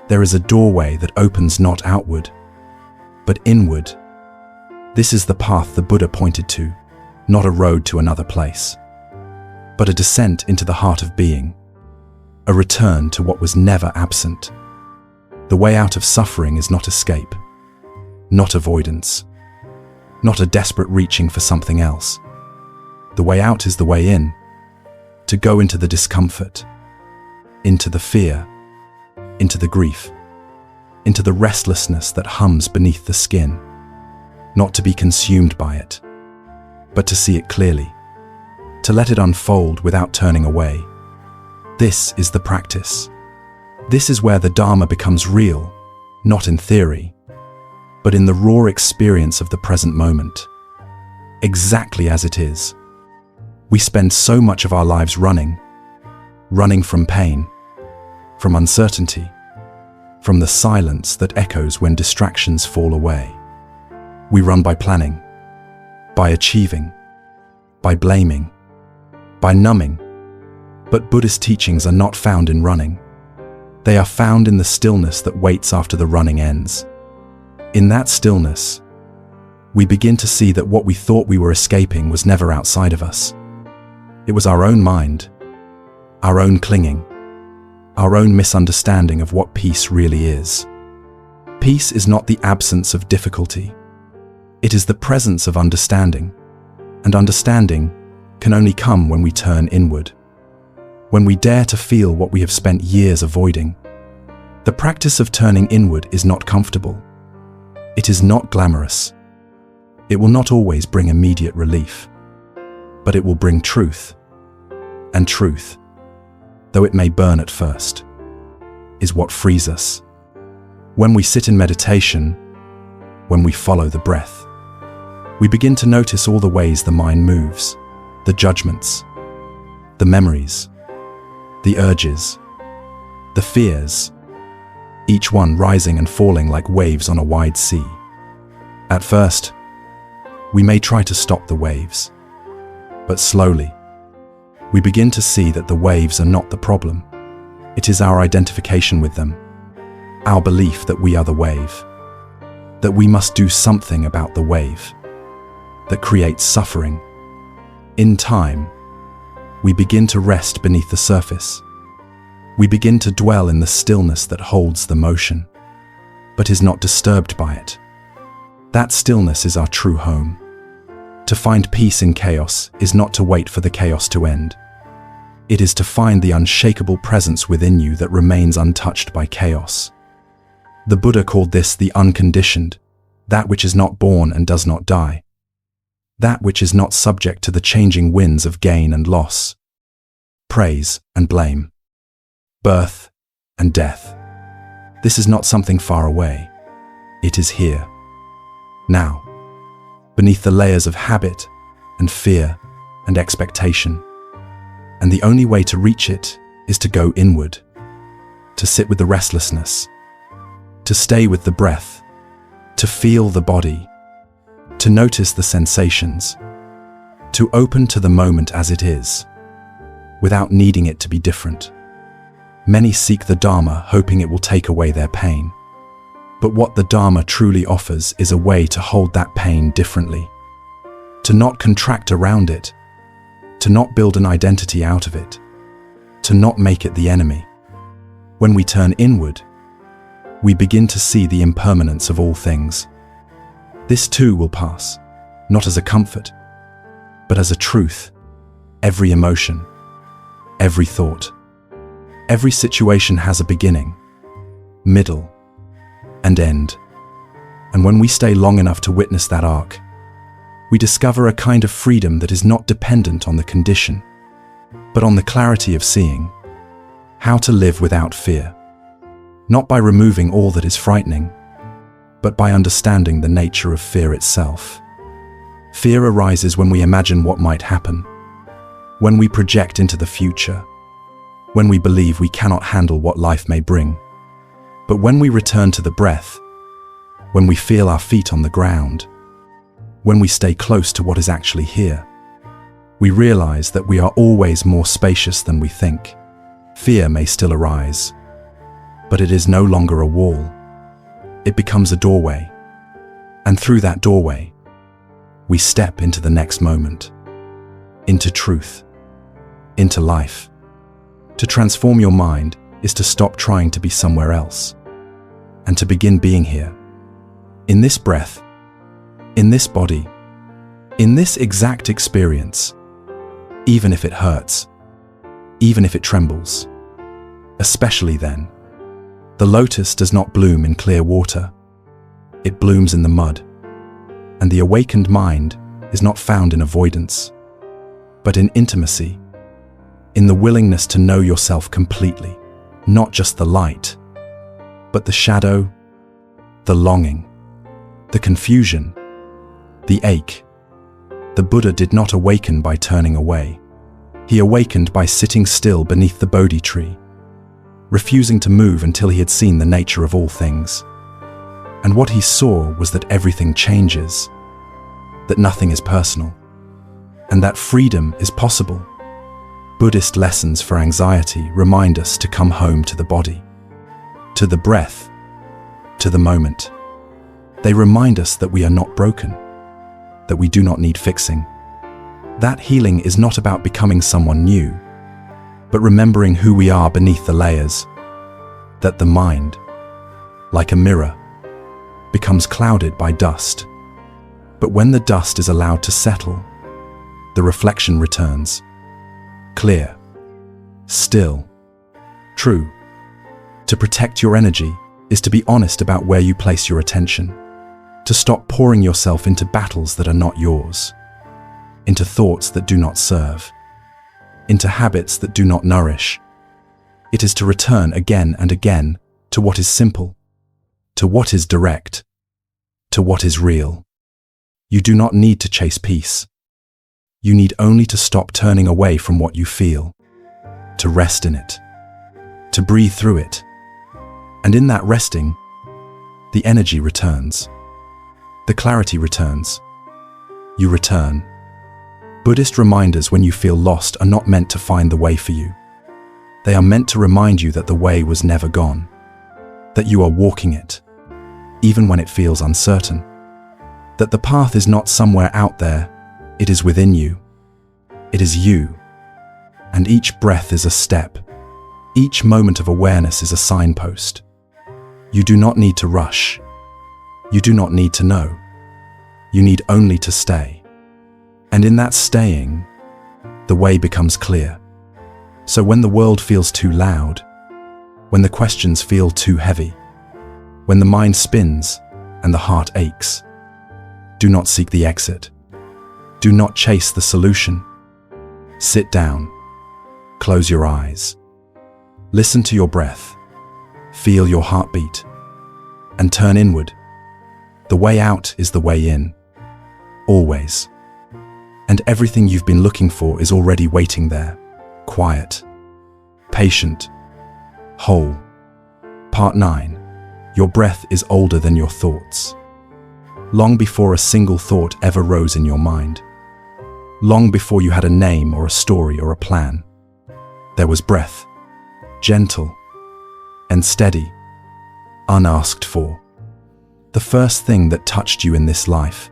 there is a doorway that opens not outward, but inward. This is the path the Buddha pointed to, not a road to another place, but a descent into the heart of being, a return to what was never absent. The way out of suffering is not escape, not avoidance, not a desperate reaching for something else. The way out is the way in, to go into the discomfort, into the fear, into the grief, into the restlessness that hums beneath the skin, not to be consumed by it, but to see it clearly, to let it unfold without turning away. This is the practice. This is where the Dharma becomes real, not in theory, but in the raw experience of the present moment, exactly as it is. We spend so much of our lives running from pain, from uncertainty, from the silence that echoes when distractions fall away. We run by planning, by achieving, by blaming, by numbing. But Buddhist teachings are not found in running. They are found in the stillness that waits after the running ends. In that stillness, we begin to see that what we thought we were escaping was never outside of us. It was our own mind, our own clinging, our own misunderstanding of what peace really is. Peace is not the absence of difficulty. It is the presence of understanding, and understanding can only come when we turn inward, when we dare to feel what we have spent years avoiding. The practice of turning inward is not comfortable. It is not glamorous. It will not always bring immediate relief, but it will bring truth. And truth, though it may burn at first, is what frees us. When we sit in meditation, when we follow the breath, we begin to notice all the ways the mind moves, the judgments, the memories, the urges, the fears, each one rising and falling like waves on a wide sea. At first, we may try to stop the waves, but slowly, we begin to see that the waves are not the problem. It is our identification with them, our belief that we are the wave, that we must do something about the wave, that creates suffering. In time, we begin to rest beneath the surface. We begin to dwell in the stillness that holds the motion, but is not disturbed by it. That stillness is our true home. To find peace in chaos is not to wait for the chaos to end. It is to find the unshakable presence within you that remains untouched by chaos. The Buddha called this the unconditioned, that which is not born and does not die, that which is not subject to the changing winds of gain and loss, praise and blame, birth and death. This is not something far away. It is here, now, beneath the layers of habit and fear and expectation. And the only way to reach it is to go inward, to sit with the restlessness, to stay with the breath, to feel the body, to notice the sensations, to open to the moment as it is, without needing it to be different. Many seek the Dharma hoping it will take away their pain. But what the Dharma truly offers is a way to hold that pain differently, to not contract around it, to not build an identity out of it, to not make it the enemy. When we turn inward, we begin to see the impermanence of all things. This too will pass, not as a comfort, but as a truth. Every emotion, every thought, every situation has a beginning, middle, and end. And when we stay long enough to witness that arc, we discover a kind of freedom that is not dependent on the condition, but on the clarity of seeing how to live without fear, not by removing all that is frightening, but by understanding the nature of fear itself. Fear arises when we imagine what might happen, when we project into the future, when we believe we cannot handle what life may bring. But when we return to the breath, when we feel our feet on the ground, when we stay close to what is actually here, we realize that we are always more spacious than we think. Fear may still arise, but it is no longer a wall. It becomes a doorway, and through that doorway, we step into the next moment, into truth, into life. To transform your mind is to stop trying to be somewhere else, and to begin being here, in this breath, in this body, in this exact experience, even if it hurts, even if it trembles. Especially then, the lotus does not bloom in clear water, it blooms in the mud, and the awakened mind is not found in avoidance, but in intimacy, in the willingness to know yourself completely, not just the light, but the shadow, the longing, the confusion, the ache. The Buddha did not awaken by turning away. He awakened by sitting still beneath the Bodhi tree, refusing to move until he had seen the nature of all things. And what he saw was that everything changes, that nothing is personal, and that freedom is possible. Buddhist lessons for anxiety remind us to come home to the body, to the breath, to the moment. They remind us that we are not broken, that we do not need fixing. That healing is not about becoming someone new, but remembering who we are beneath the layers, that the mind, like a mirror, becomes clouded by dust. But when the dust is allowed to settle, the reflection returns, clear, still, true. To protect your energy is to be honest about where you place your attention, to stop pouring yourself into battles that are not yours, into thoughts that do not serve, into habits that do not nourish. It is to return again and again to what is simple, to what is direct, to what is real. You do not need to chase peace. You need only to stop turning away from what you feel, to rest in it, to breathe through it. And in that resting, the energy returns. The clarity returns. You return. Buddhist reminders when you feel lost are not meant to find the way for you. They are meant to remind you that the way was never gone, that you are walking it, even when it feels uncertain, that the path is not somewhere out there, it is within you. It is you. And each breath is a step. Each moment of awareness is a signpost. You do not need to rush. You do not need to know. You need only to stay. And in that staying, the way becomes clear. So when the world feels too loud, when the questions feel too heavy, when the mind spins and the heart aches, do not seek the exit. Do not chase the solution. Sit down. Close your eyes. Listen to your breath. Feel your heartbeat. And turn inward. The way out is the way in. Always. And everything you've been looking for is already waiting there. Quiet. Patient. Whole. Part 9. Your breath is older than your thoughts. Long before a single thought ever rose in your mind. Long before you had a name or a story or a plan. There was breath. Gentle. And steady. Unasked for. The first thing that touched you in this life.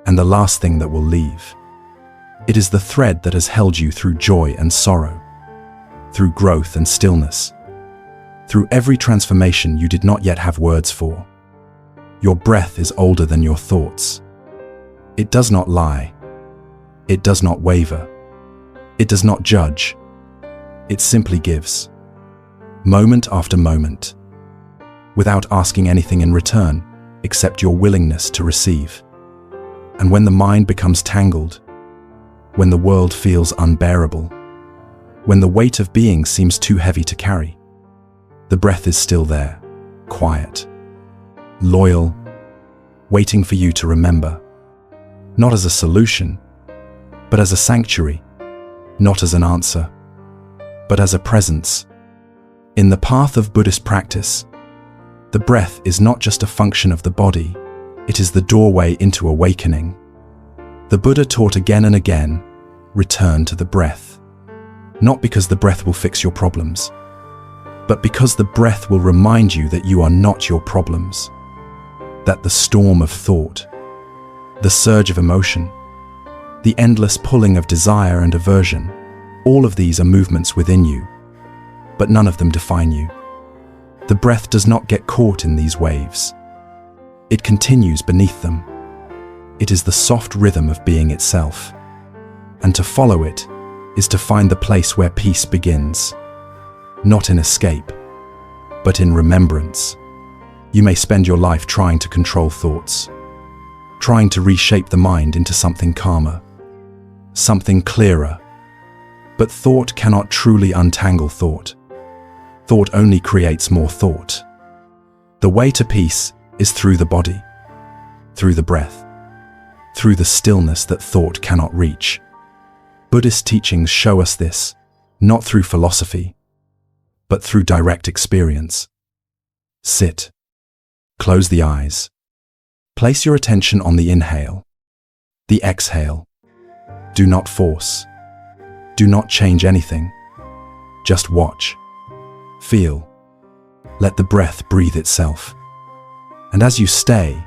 And the last thing that will leave. It is the thread that has held you through joy and sorrow. Through growth and stillness. Through every transformation you did not yet have words for. Your breath is older than your thoughts. It does not lie. It does not waver. It does not judge. It simply gives. Moment after moment. Without asking anything in return, except your willingness to receive. And when the mind becomes tangled, when the world feels unbearable, when the weight of being seems too heavy to carry, the breath is still there, quiet, loyal, waiting for you to remember, not as a solution, but as a sanctuary, not as an answer, but as a presence. In the path of Buddhist practice, the breath is not just a function of the body, it is the doorway into awakening. The Buddha taught again and again, return to the breath. Not because the breath will fix your problems, but because the breath will remind you that you are not your problems. That the storm of thought, the surge of emotion, the endless pulling of desire and aversion, all of these are movements within you, but none of them define you. The breath does not get caught in these waves. It continues beneath them. It is the soft rhythm of being itself. And to follow it is to find the place where peace begins. Not in escape, but in remembrance. You may spend your life trying to control thoughts, trying to reshape the mind into something calmer, something clearer. But thought cannot truly untangle thought. Thought only creates more thought. The way to peace is through the body, through the breath, through the stillness that thought cannot reach. Buddhist teachings show us this, not through philosophy, but through direct experience. Sit. Close the eyes. Place your attention on the inhale, the exhale. Do not force. Do not change anything. Just watch. Feel. Let the breath breathe itself. And as you stay,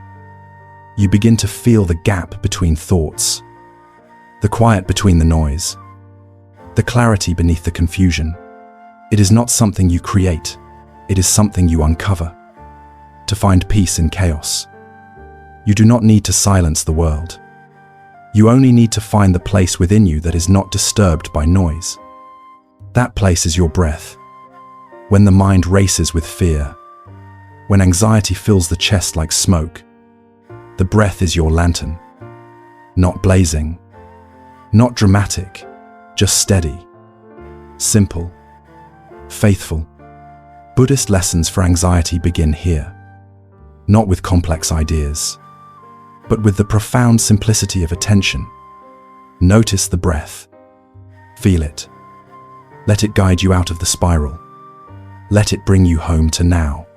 you begin to feel the gap between thoughts, the quiet between the noise, the clarity beneath the confusion. It is not something you create, it is something you uncover. To find peace in chaos, you do not need to silence the world. You only need to find the place within you that is not disturbed by noise. That place is your breath. When the mind races with fear, when anxiety fills the chest like smoke, the breath is your lantern. Not blazing, not dramatic, just steady, simple, faithful. Buddhist lessons for anxiety begin here, not with complex ideas, but with the profound simplicity of attention. Notice the breath. Feel it. Let it guide you out of the spiral. Let it bring you home to now.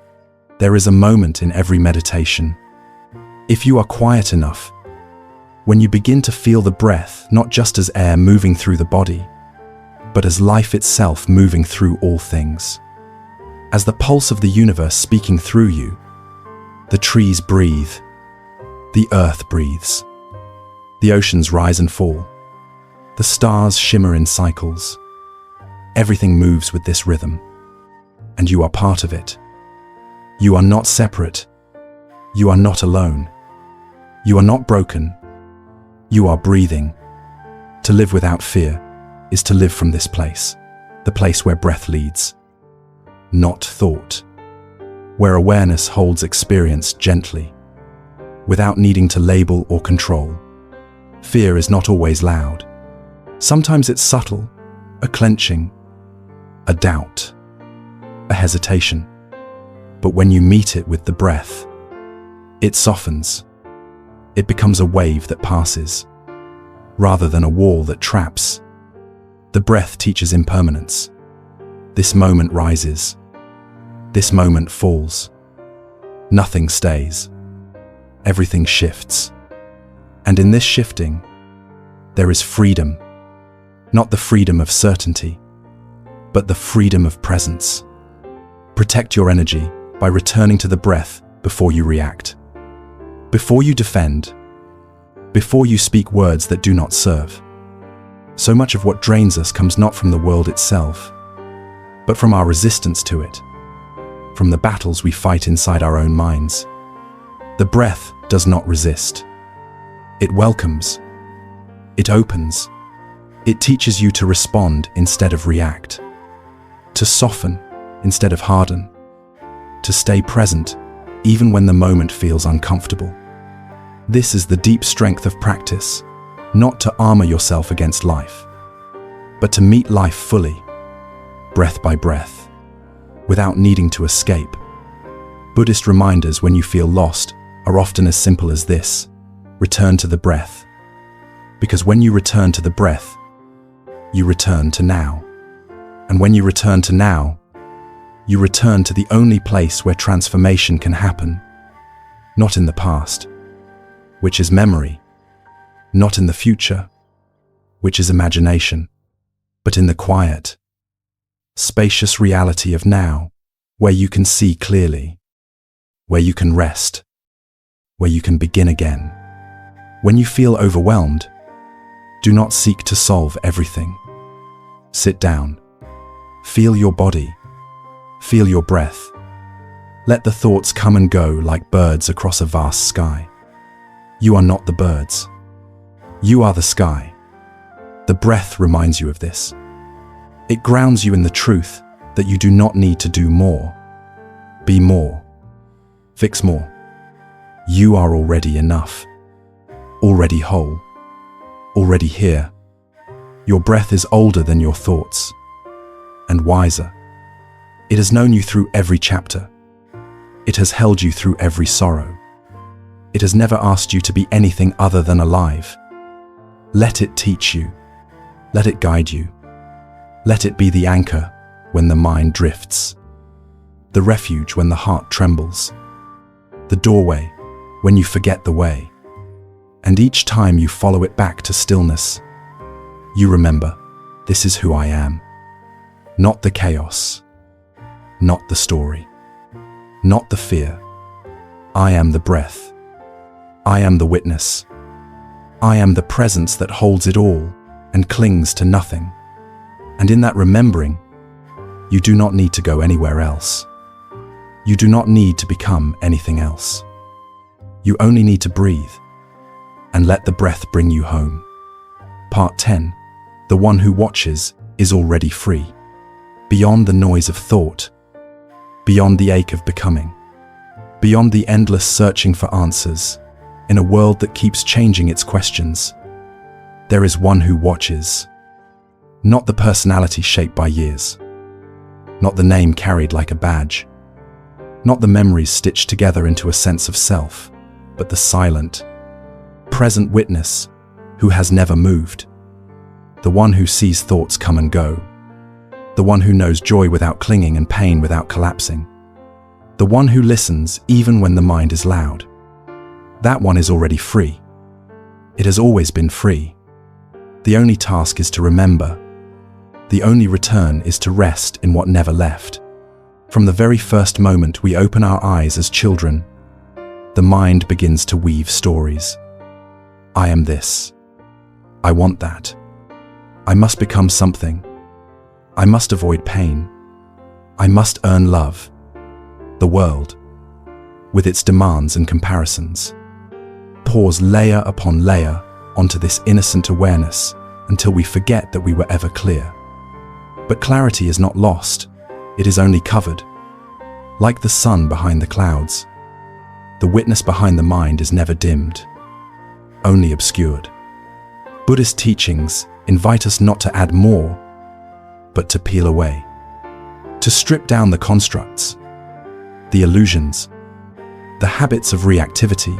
There is a moment in every meditation. If you are quiet enough, when you begin to feel the breath not just as air moving through the body, but as life itself moving through all things. As the pulse of the universe speaking through you, the trees breathe, the earth breathes, the oceans rise and fall, the stars shimmer in cycles. Everything moves with this rhythm, and you are part of it. You are not separate. You are not alone. You are not broken. You are breathing. To live without fear is to live from this place, the place where breath leads, not thought, where awareness holds experience gently, without needing to label or control. Fear is not always loud. Sometimes it's subtle, a clenching, a doubt, a hesitation. But when you meet it with the breath, it softens. It becomes a wave that passes, rather than a wall that traps. The breath teaches impermanence. This moment rises. This moment falls. Nothing stays. Everything shifts. And in this shifting, there is freedom. Not the freedom of certainty, but the freedom of presence. Protect your energy by returning to the breath before you react. Before you defend, before you speak words that do not serve. So much of what drains us comes not from the world itself, but from our resistance to it, from the battles we fight inside our own minds. The breath does not resist. It welcomes. It opens. It teaches you to respond instead of react, to soften instead of harden, to stay present even when the moment feels uncomfortable. This is the deep strength of practice, not to armor yourself against life, but to meet life fully, breath by breath, without needing to escape. Buddhist reminders when you feel lost are often as simple as this: return to the breath. Because when you return to the breath, you return to now. And when you return to now, you return to the only place where transformation can happen, not in the past, which is memory, not in the future, which is imagination, but in the quiet, spacious reality of now, where you can see clearly, where you can rest, where you can begin again. When you feel overwhelmed, do not seek to solve everything. Sit down. Feel your body. Feel your breath. Let the thoughts come and go like birds across a vast sky. You are not the birds. You are the sky. The breath reminds you of this. It grounds you in the truth that you do not need to do more, be more, fix more. You are already enough, already whole, already here. Your breath is older than your thoughts, and wiser. It has known you through every chapter. It has held you through every sorrow. It has never asked you to be anything other than alive. Let it teach you. Let it guide you. Let it be the anchor when the mind drifts, the refuge when the heart trembles, the doorway when you forget the way. And each time you follow it back to stillness, you remember, This is who I am. Not the chaos. Not the story. Not the fear. I am the breath. I am the witness. I am the presence that holds it all and clings to nothing. And in that remembering, you do not need to go anywhere else. You do not need to become anything else. You only need to breathe and let the breath bring you home. Part 10. The one who watches is already free. Beyond the noise of thought, beyond the ache of becoming, beyond the endless searching for answers, in a world that keeps changing its questions, there is one who watches. Not the personality shaped by years, not the name carried like a badge, not the memories stitched together into a sense of self, but the silent, present witness who has never moved. The one who sees thoughts come and go. The one who knows joy without clinging and pain without collapsing. The one who listens even when the mind is loud. That one is already free. It has always been free. The only task is to remember. The only return is to rest in what never left. From the very first moment we open our eyes as children, the mind begins to weave stories. I am this. I want that. I must become something. I must avoid pain. I must earn love. The world, with its demands and comparisons, pours layer upon layer onto this innocent awareness until we forget that we were ever clear. But clarity is not lost, it is only covered. Like the sun behind the clouds, the witness behind the mind is never dimmed, only obscured. Buddhist teachings invite us not to add more, but to peel away, to strip down the constructs, the illusions, the habits of reactivity,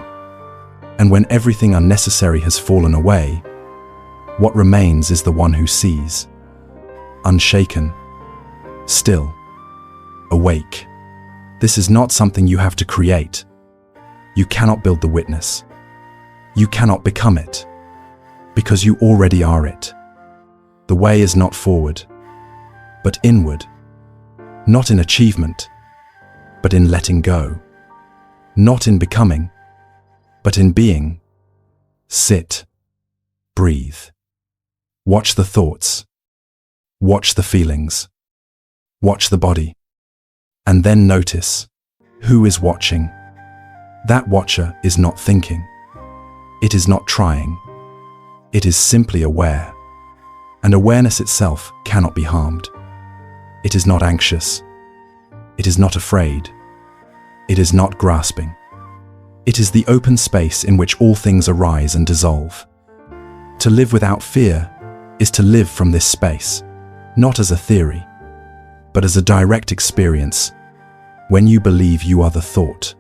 and when everything unnecessary has fallen away, what remains is the one who sees, unshaken, still, awake. This is not something you have to create. You cannot build the witness. You cannot become it, because you already are it. The way is not forward, but inward, not in achievement, but in letting go, not in becoming, but in being. Sit, breathe, watch the thoughts, watch the feelings, watch the body, and then notice who is watching. That watcher is not thinking. It is not trying. It is simply aware. And awareness itself cannot be harmed. It is not anxious. It is not afraid. It is not grasping. It is the open space in which all things arise and dissolve. To live without fear is to live from this space, not as a theory, but as a direct experience. When you believe you are the thought,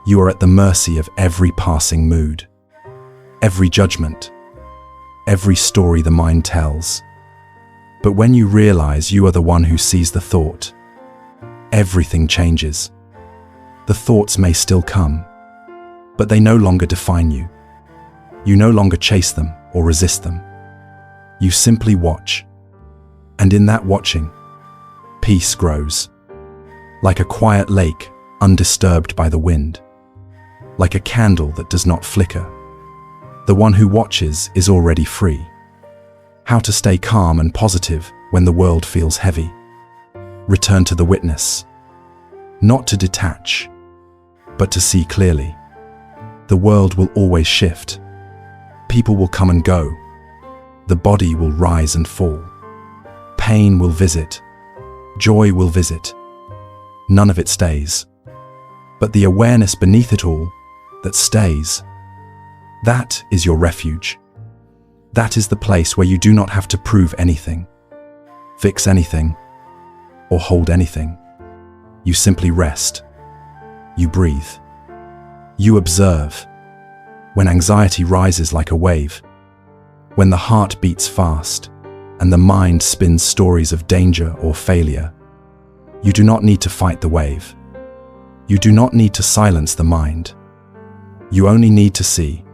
you are at the mercy of every passing mood, every judgment, every story the mind tells. But when you realize you are the one who sees the thought, everything changes. The thoughts may still come, but they no longer define you. You no longer chase them or resist them. You simply watch. And in that watching, peace grows. Like a quiet lake undisturbed by the wind. Like a candle that does not flicker. The one who watches is already free. How to stay calm and positive when the world feels heavy. Return to the witness. Not to detach, but to see clearly. The world will always shift. People will come and go. The body will rise and fall. Pain will visit. Joy will visit. None of it stays. But the awareness beneath it all that stays, that is your refuge. That is the place where you do not have to prove anything, fix anything, or hold anything. You simply rest. You breathe. You observe. When anxiety rises like a wave, when the heart beats fast, and the mind spins stories of danger or failure, you do not need to fight the wave. You do not need to silence the mind. You only need to see,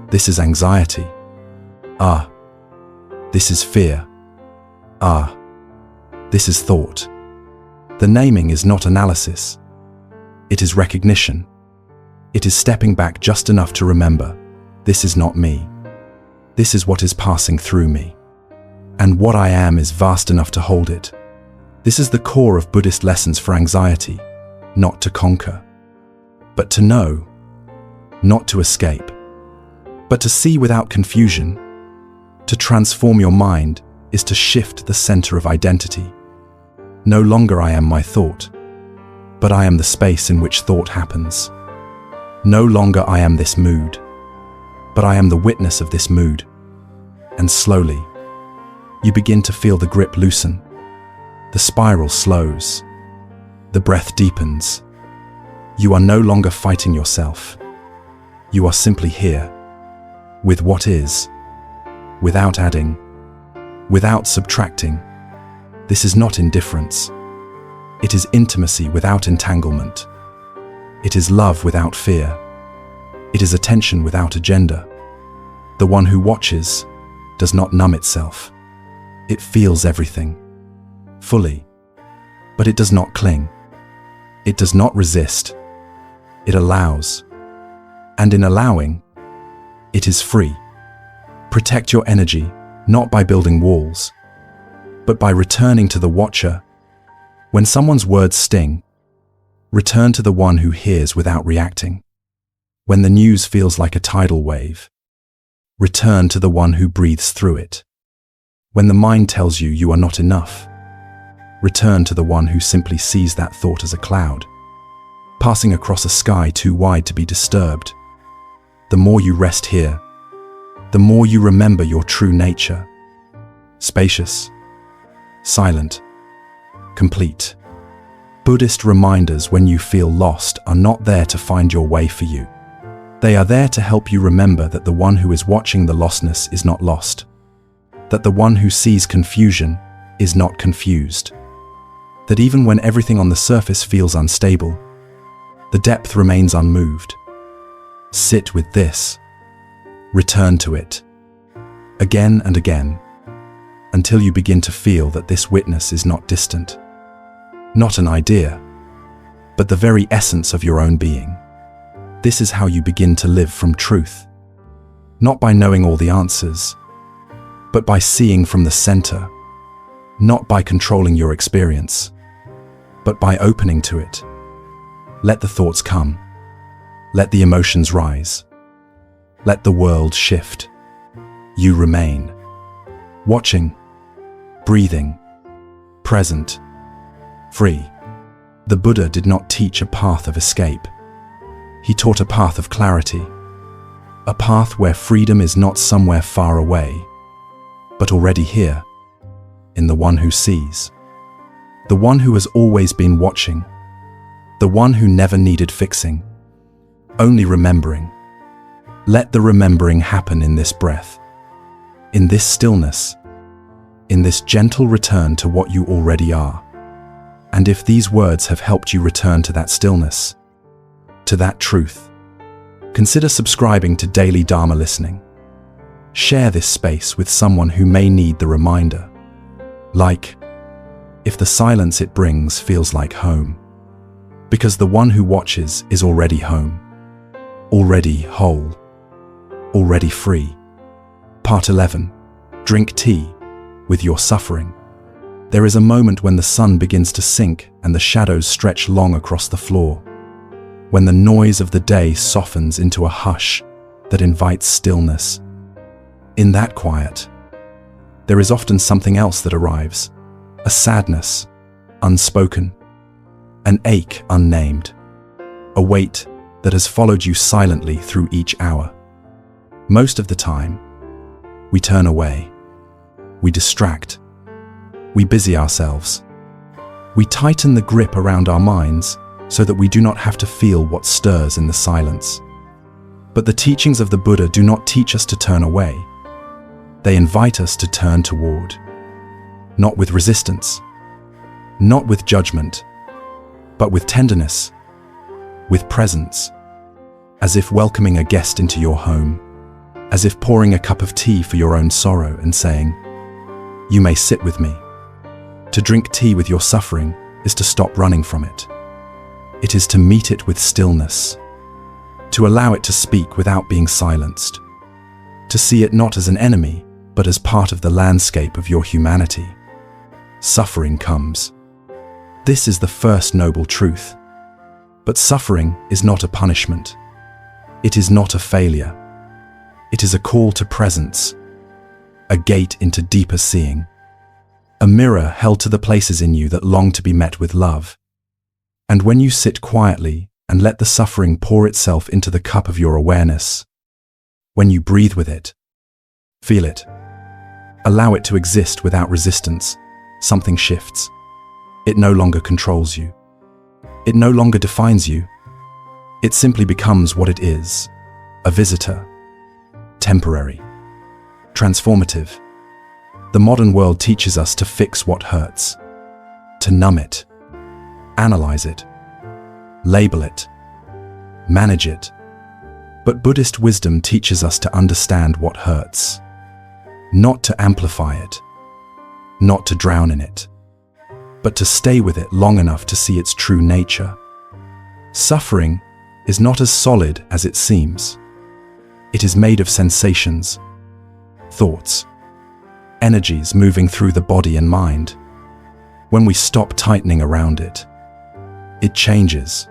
this is anxiety. This is fear. This is thought. The naming is not analysis. It is recognition. It is stepping back just enough to remember, this is not me. This is what is passing through me. And what I am is vast enough to hold it. This is the core of Buddhist lessons for anxiety, not to conquer, but to know, not to escape, but to see without confusion. To transform your mind is to shift the center of identity. No longer I am my thought, but I am the space in which thought happens. No longer I am this mood, but I am the witness of this mood. And slowly, you begin to feel the grip loosen. The spiral slows. The breath deepens. You are no longer fighting yourself. You are simply here, with what is, without adding, without subtracting. This is not indifference. It is intimacy without entanglement. It is love without fear. It is attention without agenda. The one who watches does not numb itself. It feels everything, fully, but it does not cling. It does not resist. It allows. And in allowing, it is free. Protect your energy, not by building walls, but by returning to the watcher. When someone's words sting, return to the one who hears without reacting. When the news feels like a tidal wave, return to the one who breathes through it. When the mind tells you you are not enough, return to the one who simply sees that thought as a cloud, passing across a sky too wide to be disturbed. The more you rest here, the more you remember your true nature. Spacious, silent, complete. Buddhist reminders when you feel lost are not there to find your way for you. They are there to help you remember that the one who is watching the lostness is not lost, that the one who sees confusion is not confused, that even when everything on the surface feels unstable, the depth remains unmoved. Sit with this. Return to it, again and again, until you begin to feel that this witness is not distant, not an idea, but the very essence of your own being. This is how you begin to live from truth, not by knowing all the answers, but by seeing from the center, not by controlling your experience, but by opening to it. Let the thoughts come. Let the emotions rise. Let the world shift. You remain. Watching, breathing, present, free. The Buddha did not teach a path of escape. He taught a path of clarity, a path where freedom is not somewhere far away, but already here, in the one who sees, the one who has always been watching, the one who never needed fixing, only remembering. Let the remembering happen in this breath, in this stillness, in this gentle return to what you already are. And if these words have helped you return to that stillness, to that truth, consider subscribing to Daily Dharma Listening. Share this space with someone who may need the reminder. Like, if the silence it brings feels like home, because the one who watches is already home, already whole, already free. Part 11. Drink tea with your suffering. There is a moment when the sun begins to sink and the shadows stretch long across the floor, when the noise of the day softens into a hush that invites stillness. In that quiet, there is often something else that arrives, a sadness, unspoken, an ache unnamed, a weight that has followed you silently through each hour. Most of the time, we turn away, we distract, we busy ourselves. We tighten the grip around our minds so that we do not have to feel what stirs in the silence. But the teachings of the Buddha do not teach us to turn away. They invite us to turn toward, not with resistance, not with judgment, but with tenderness, with presence, as if welcoming a guest into your home, as if pouring a cup of tea for your own sorrow and saying, you may sit with me. To drink tea with your suffering is to stop running from it. It is to meet it with stillness, to allow it to speak without being silenced, to see it not as an enemy, but as part of the landscape of your humanity. Suffering comes. This is the first noble truth. But suffering is not a punishment. It is not a failure. It is a call to presence, a gate into deeper seeing, a mirror held to the places in you that long to be met with love. And when you sit quietly and let the suffering pour itself into the cup of your awareness, when you breathe with it, feel it, allow it to exist without resistance, something shifts. It no longer controls you. It no longer defines you. It simply becomes what it is, a visitor, temporary, transformative. The modern world teaches us to fix what hurts, to numb it, analyze it, label it, manage it. But Buddhist wisdom teaches us to understand what hurts, not to amplify it, not to drown in it, but to stay with it long enough to see its true nature. Suffering is not as solid as it seems. It is made of sensations, thoughts, energies moving through the body and mind. When we stop tightening around it, it changes.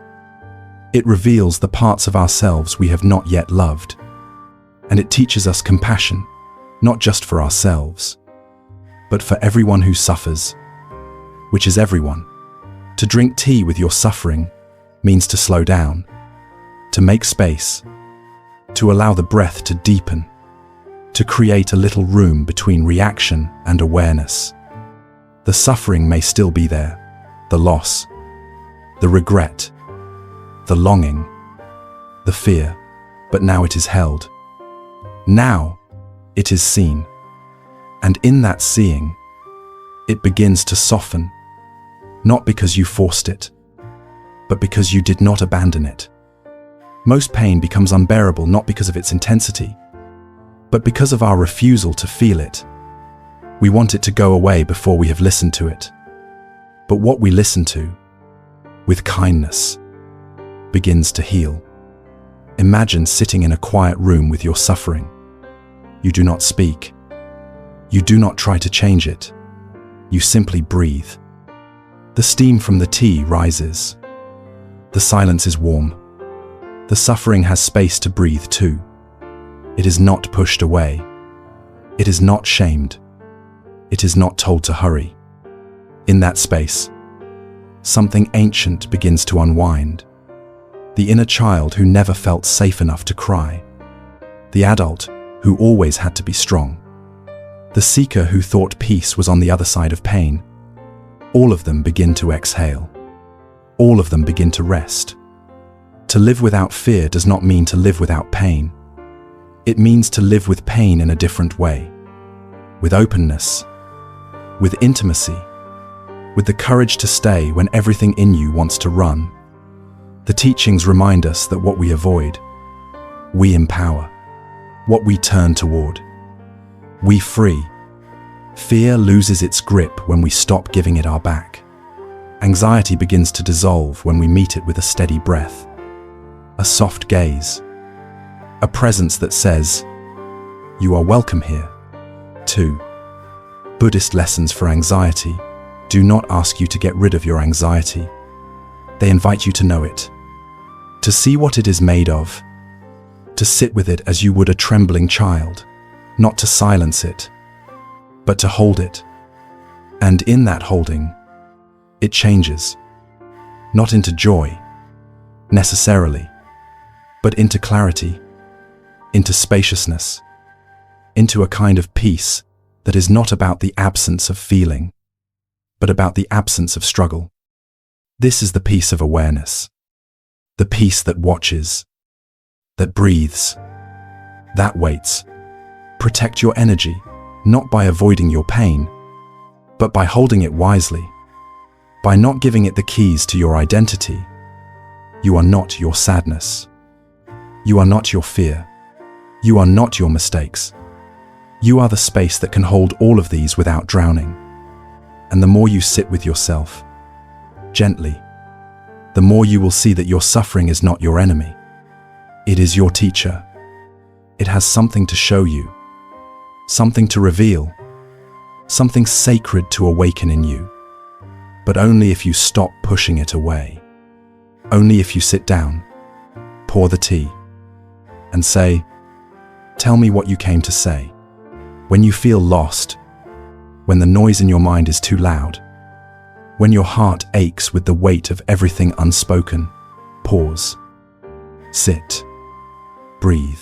It reveals the parts of ourselves we have not yet loved. And it teaches us compassion, not just for ourselves, but for everyone who suffers, which is everyone. To drink tea with your suffering means to slow down, to make space, to allow the breath to deepen, to create a little room between reaction and awareness. The suffering may still be there, the loss, the regret, the longing, the fear, but now it is held. Now it is seen. And in that seeing, it begins to soften, not because you forced it, but because you did not abandon it. Most pain becomes unbearable not because of its intensity, but because of our refusal to feel it. We want it to go away before we have listened to it. But what we listen to, with kindness, begins to heal. Imagine sitting in a quiet room with your suffering. You do not speak. You do not try to change it. You simply breathe. The steam from the tea rises. The silence is warm. The suffering has space to breathe too. It is not pushed away. It is not shamed. It is not told to hurry. In that space, something ancient begins to unwind. The inner child who never felt safe enough to cry. The adult who always had to be strong. The seeker who thought peace was on the other side of pain. All of them begin to exhale. All of them begin to rest. To live without fear does not mean to live without pain. It means to live with pain in a different way. With openness. With intimacy. With the courage to stay when everything in you wants to run. The teachings remind us that what we avoid, we empower. What we turn toward, we free. Fear loses its grip when we stop giving it our back. Anxiety begins to dissolve when we meet it with a steady breath, a soft gaze, a presence that says, "You are welcome here." 2. Buddhist lessons for anxiety do not ask you to get rid of your anxiety. They invite you to know it, to see what it is made of, to sit with it as you would a trembling child, not to silence it, but to hold it. And in that holding, it changes, not into joy, necessarily, but into clarity, into spaciousness, into a kind of peace that is not about the absence of feeling, but about the absence of struggle. This is the peace of awareness, the peace that watches, that breathes, that waits. Protect your energy, not by avoiding your pain, but by holding it wisely, by not giving it the keys to your identity. You are not your sadness. You are not your fear. You are not your mistakes. You are the space that can hold all of these without drowning. And the more you sit with yourself, gently, the more you will see that your suffering is not your enemy. It is your teacher. It has something to show you, something to reveal, something sacred to awaken in you. But only if you stop pushing it away. Only if you sit down, pour the tea, and say, "Tell me what you came to say." When you feel lost, when the noise in your mind is too loud, when your heart aches with the weight of everything unspoken, pause, sit, breathe.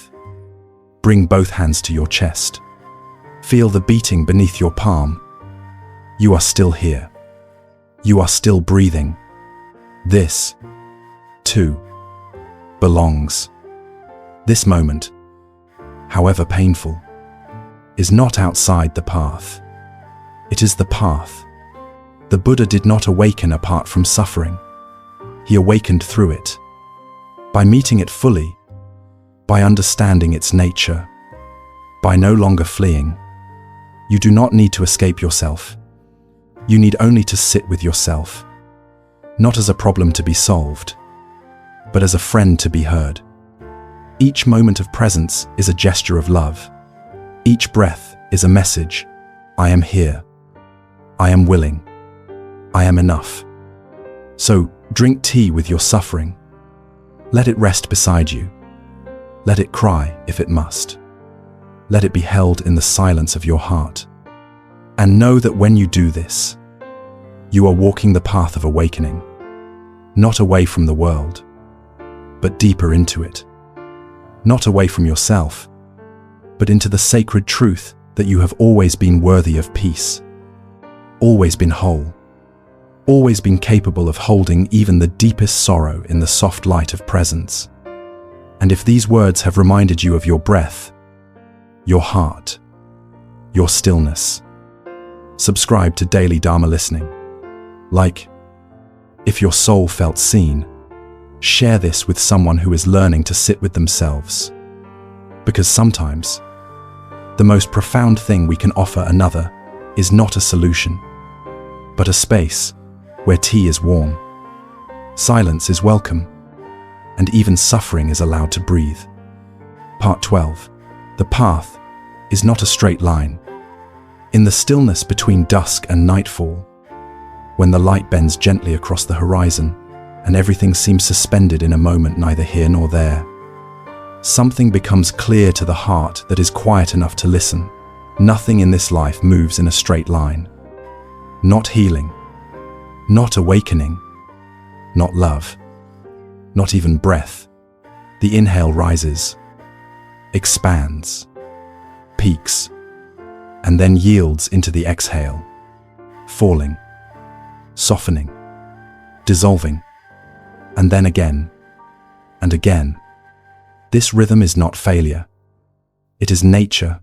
Bring both hands to your chest. Feel the beating beneath your palm. You are still here. You are still breathing. This, too, belongs. This moment, however painful, is not outside the path. It is the path. The Buddha did not awaken apart from suffering. He awakened through it. By meeting it fully, by understanding its nature, by no longer fleeing. You do not need to escape yourself. You need only to sit with yourself, not as a problem to be solved, but as a friend to be heard. Each moment of presence is a gesture of love. Each breath is a message. I am here. I am willing. I am enough. So drink tea with your suffering. Let it rest beside you. Let it cry if it must. Let it be held in the silence of your heart. And know that when you do this, you are walking the path of awakening, not away from the world, but deeper into it. Not away from yourself, but into the sacred truth that you have always been worthy of peace, always been whole, always been capable of holding even the deepest sorrow in the soft light of presence. And if these words have reminded you of your breath, your heart, your stillness, subscribe to Daily Dharma Listening. Like, if your soul felt seen, share this with someone who is learning to sit with themselves. Because sometimes, the most profound thing we can offer another is not a solution, but a space where tea is warm, silence is welcome, and even suffering is allowed to breathe. Part 12. The path is not a straight line. In the stillness between dusk and nightfall, when the light bends gently across the horizon and everything seems suspended in a moment neither here nor there, something becomes clear to the heart that is quiet enough to listen. Nothing in this life moves in a straight line. Not healing, not awakening, not love, not even breath. The inhale rises, expands, peaks, and then yields into the exhale, falling, softening, dissolving, and then again, and again. This rhythm is not failure. It is nature.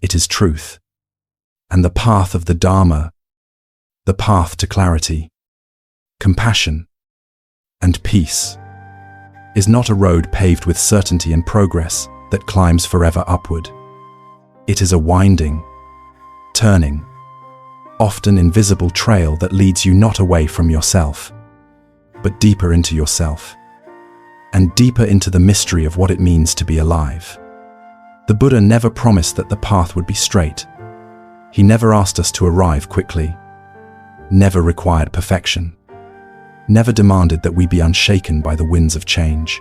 It is truth. And the path of the Dharma, the path to clarity, compassion, and peace, is not a road paved with certainty and progress that climbs forever upward. It is a winding, turning, often invisible trail that leads you not away from yourself, but deeper into yourself, and deeper into the mystery of what it means to be alive. The Buddha never promised that the path would be straight. He never asked us to arrive quickly, never required perfection, never demanded that we be unshaken by the winds of change.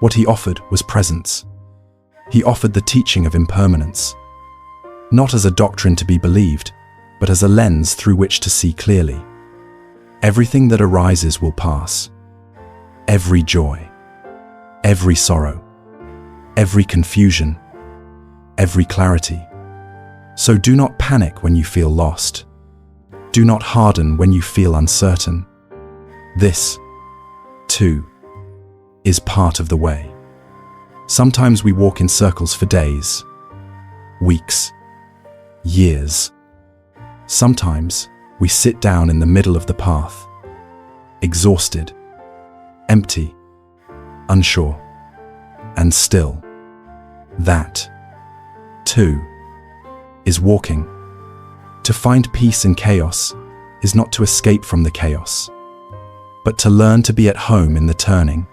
What he offered was presence. He offered the teaching of impermanence, not as a doctrine to be believed, but as a lens through which to see clearly. Everything that arises will pass. Every joy, every sorrow, every confusion, every clarity. So do not panic when you feel lost. Do not harden when you feel uncertain. This, too, is part of the way. Sometimes we walk in circles for days, weeks, years. Sometimes we sit down in the middle of the path, exhausted, empty, unsure, and still. That, too, is walking. To find peace in chaos is not to escape from the chaos, but to learn to be at home in the turning.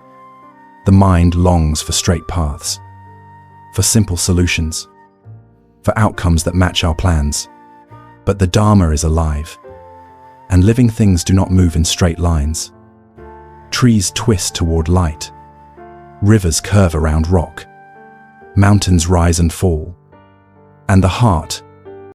The mind longs for straight paths, for simple solutions, for outcomes that match our plans. But the Dharma is alive, and living things do not move in straight lines. Trees twist toward light, rivers curve around rock, mountains rise and fall, and the heart,